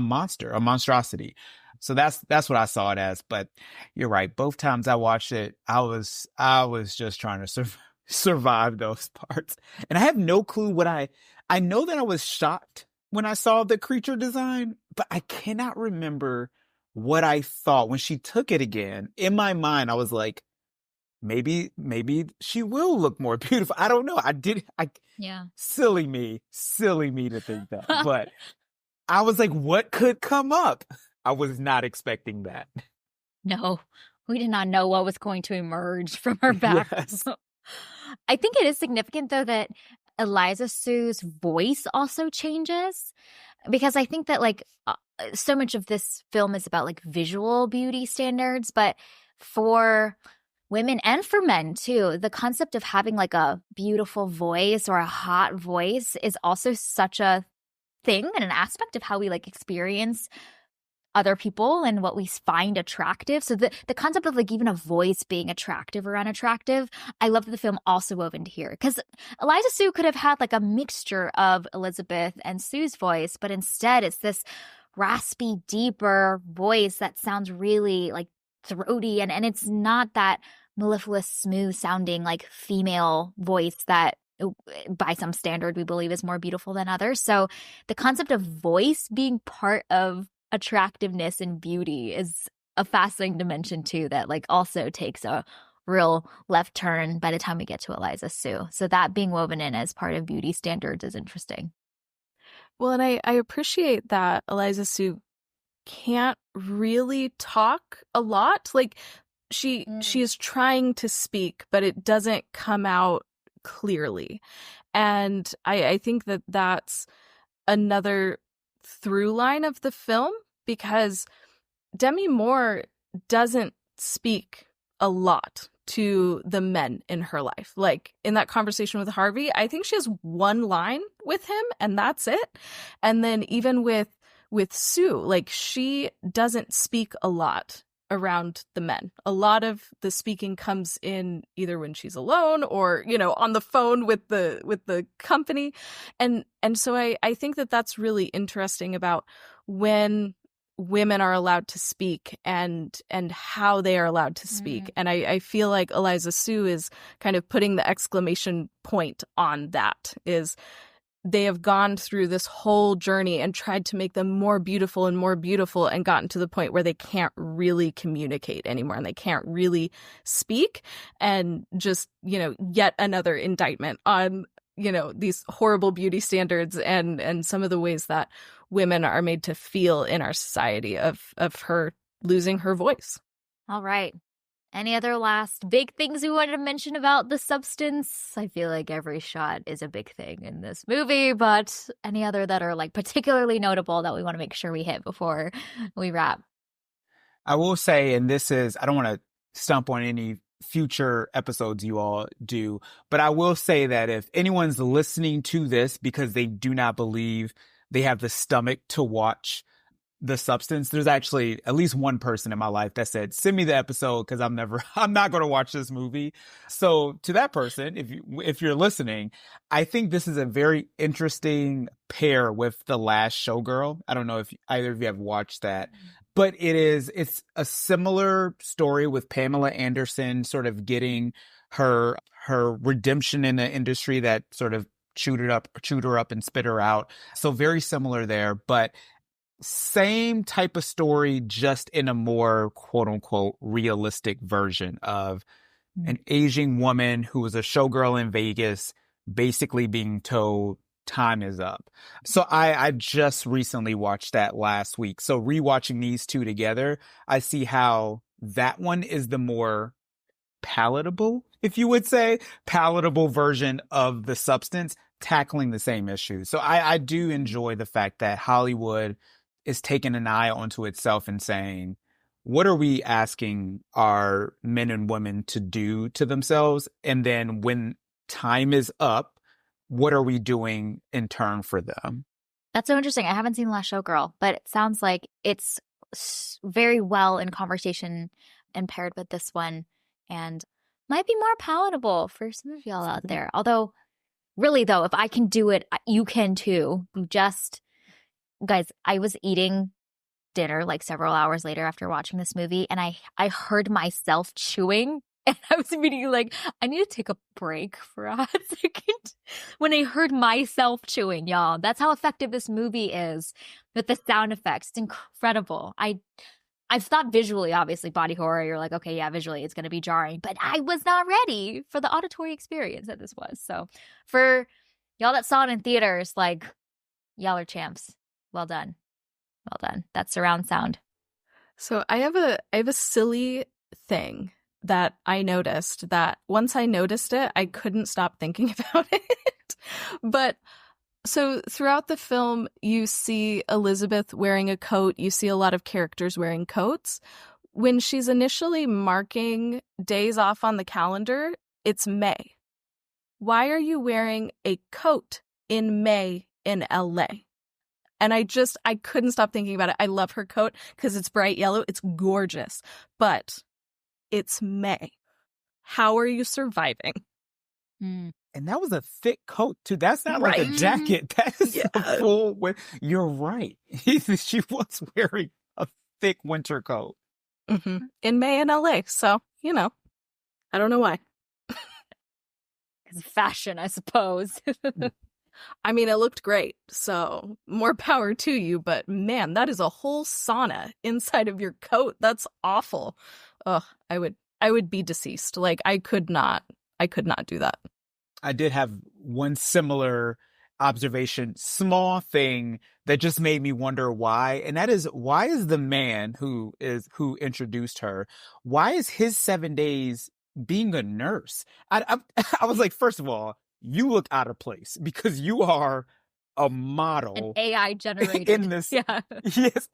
monstrosity. So that's what I saw it as. But you're right. Both times I watched it, I was just trying to survive those parts. And I have no clue what I know that I was shocked when I saw the creature design, but I cannot remember what I thought when she took it again. In my mind, I was like, maybe she will look more beautiful. I don't know. Silly me to think that. But I was like, what could come up? I was not expecting that.
No, we did not know what was going to emerge from her back.
Yes.
I think it is significant, though, that Eliza Sue's voice also changes, because I think that like so much of this film is about like visual beauty standards, but for women and for men too, the concept of having like a beautiful voice or a hot voice is also such a thing and an aspect of how we like experience other people and what we find attractive. So the concept of like even a voice being attractive or unattractive, I love that the film also wove into here, because Eliza Sue could have had like a mixture of Elizabeth and Sue's voice, but instead it's this raspy, deeper voice that sounds really like throaty, and it's not that mellifluous, smooth sounding like female voice that by some standard we believe is more beautiful than others. So the concept of voice being part of attractiveness and beauty is a fascinating dimension too, that like also takes a real left turn by the time we get to Eliza Sue. So that being woven in as part of beauty standards is interesting.
Well, and I appreciate that Eliza Sue can't really talk a lot. Like she is trying to speak, but it doesn't come out clearly. And I think that that's another through line of the film, because Demi Moore doesn't speak a lot to the men in her life. Like in that conversation with Harvey, I think she has one line with him and that's it. And then even with Sue, like she doesn't speak a lot around the men. A lot of the speaking comes in either when she's alone or, you know, on the phone with the company. And so I think that that's really interesting about when women are allowed to speak and how they are allowed to speak. And I feel like Eliza Sue is kind of putting the exclamation point on that. Is they have gone through this whole journey and tried to make them more beautiful and gotten to the point where they can't really communicate anymore and they can't really speak, and just, you know, yet another indictment on, you know, these horrible beauty standards and some of the ways that women are made to feel in our society of her losing her voice.
All right. Any other last big things we wanted to mention about the substance? I feel like every shot is a big thing in this movie, but any other that are like particularly notable that we want to make sure we hit before we wrap?
I will say, and this is, I don't want to stump on any future episodes you all do, but I will say that if anyone's listening to this because they do not believe they have the stomach to watch The Substance, there's actually at least one person in my life that said, send me the episode because I'm not going to watch this movie. So to that person, if you're listening, I think this is a very interesting pair with The Last Showgirl. I don't know if either of you have watched that, but it's a similar story with Pamela Anderson sort of getting her redemption in the industry that sort of chewed her up and spit her out. So very similar there, but same type of story, just in a more quote unquote realistic version of an aging woman who was a showgirl in Vegas, basically being told time is up. So I just recently watched that last week. So rewatching these two together, I see how that one is the more palatable, if you would say, palatable version of The Substance, tackling the same issues. So I do enjoy the fact that Hollywood is taking an eye onto itself and saying, what are we asking our men and women to do to themselves? And then when time is up, what are we doing in turn for them?
That's so interesting. I haven't seen Last Showgirl, but it sounds like it's very well in conversation and paired with this one, and might be more palatable for some of y'all out there. Although, really though, if I can do it, you can too. Guys, I was eating dinner like several hours later after watching this movie, and I heard myself chewing, and I was immediately like, I need to take a break for a hot second. When I heard myself chewing, y'all, that's how effective this movie is with the sound effects. It's incredible. I've thought visually, obviously, body horror, you're like, okay, yeah, visually it's going to be jarring, but I was not ready for the auditory experience that this was. So for y'all that saw it in theaters, like, y'all are champs. Well done. Well done. That's surround sound.
So I have a silly thing that I noticed that once I noticed it, I couldn't stop thinking about it. But so throughout the film, you see Elizabeth wearing a coat. You see a lot of characters wearing coats. When she's initially marking days off on the calendar, it's May. Why are you wearing a coat in May in LA? And I couldn't stop thinking about it. I love her coat because it's bright yellow. It's gorgeous. But it's May. How are you surviving?
And that was a thick coat, too. That's not
right.
like a jacket. That is a full... You're right. She was wearing a thick winter coat.
Mm-hmm. In May in LA. So, you know, I don't know why.
Because of fashion, I suppose.
I mean, it looked great, so more power to you, but man, that is a whole sauna inside of your coat. That's awful. Ugh, I would be deceased. Like, I could not do that.
I did have one similar observation, small thing that just made me wonder why. And that is, why is the man who introduced her, why is his 7 days being a nurse? I was like, first of all, you look out of place because you are a model.
An AI generated.
In this.
Yeah.
Yes.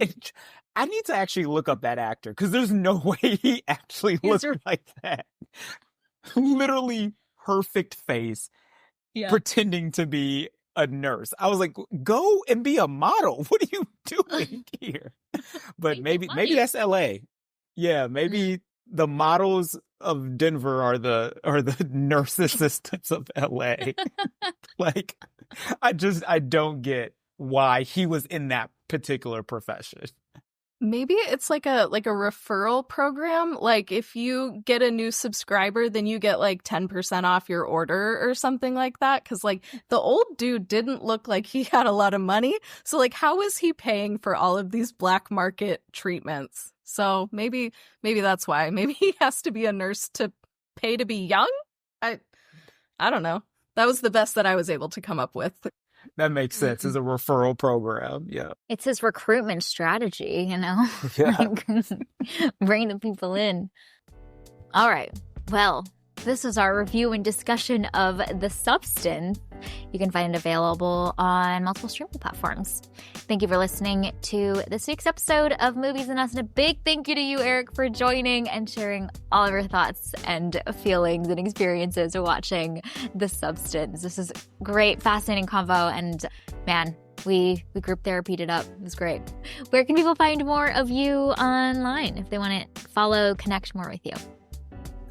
I need to actually look up that actor because there's no way he actually looked like that. Literally perfect face, pretending to be a nurse. I was like, go and be a model. What are you doing here? But maybe that's LA. Yeah, maybe the models of Denver are the nurse assistants of LA. Like, I don't get why he was in that particular profession.
Maybe it's like a referral program. Like if you get a new subscriber, then you get like 10% off your order or something like that. Cause like the old dude didn't look like he had a lot of money. So like how is he paying for all of these black market treatments? So maybe that's why. Maybe he has to be a nurse to pay to be young. I don't know. That was the best that I was able to come up with.
That makes sense. As a referral program. Yeah.
It's his recruitment strategy, you know?
Yeah.
Bring the people in. All right. Well, this was our review and discussion of The Substance. You can find it available on multiple streaming platforms. Thank you for listening to this week's episode of Movies and Us. And a big thank you to you, Eric, for joining and sharing all of your thoughts and feelings and experiences watching The Substance. This is great, fascinating convo. And man, we group therapied it up. It was great. Where can people find more of you online if they want to follow, connect more with you?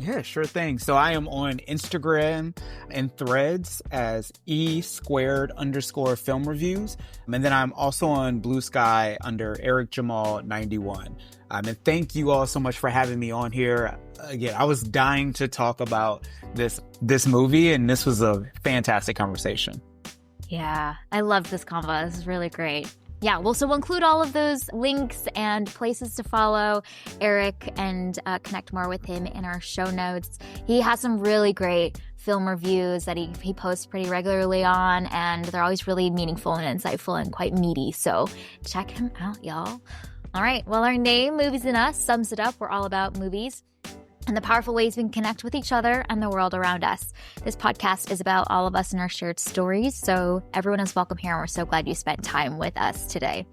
Yeah, sure thing. So I am on Instagram and Threads as E__film reviews. And then I'm also on Blue Sky under Eric Jamal 91. And thank you all so much for having me on here. Again, I was dying to talk about this movie, and this was a fantastic conversation.
Yeah, I love this convo. This is really great. Yeah, well, so we'll include all of those links and places to follow Eric and connect more with him in our show notes. He has some really great film reviews that he posts pretty regularly on, and they're always really meaningful and insightful and quite meaty. So check him out, y'all. All right, well, our name, Movies and Us, sums it up. We're all about movies and the powerful ways we can connect with each other and the world around us. This podcast is about all of us and our shared stories, so everyone is welcome here, and we're so glad you spent time with us today.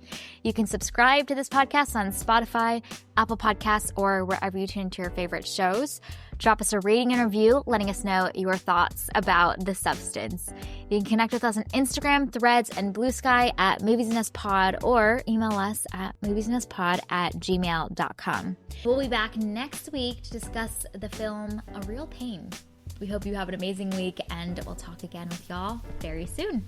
You can subscribe to this podcast on Spotify, Apple Podcasts, or wherever you tune to your favorite shows. Drop us a rating and review, letting us know your thoughts about The Substance. You can connect with us on Instagram, Threads, and Blue Sky at moviesandUsPod, or email us at moviesandUsPod@gmail.com. We'll be back next week to discuss the film A Real Pain. We hope you have an amazing week, and we'll talk again with y'all very soon.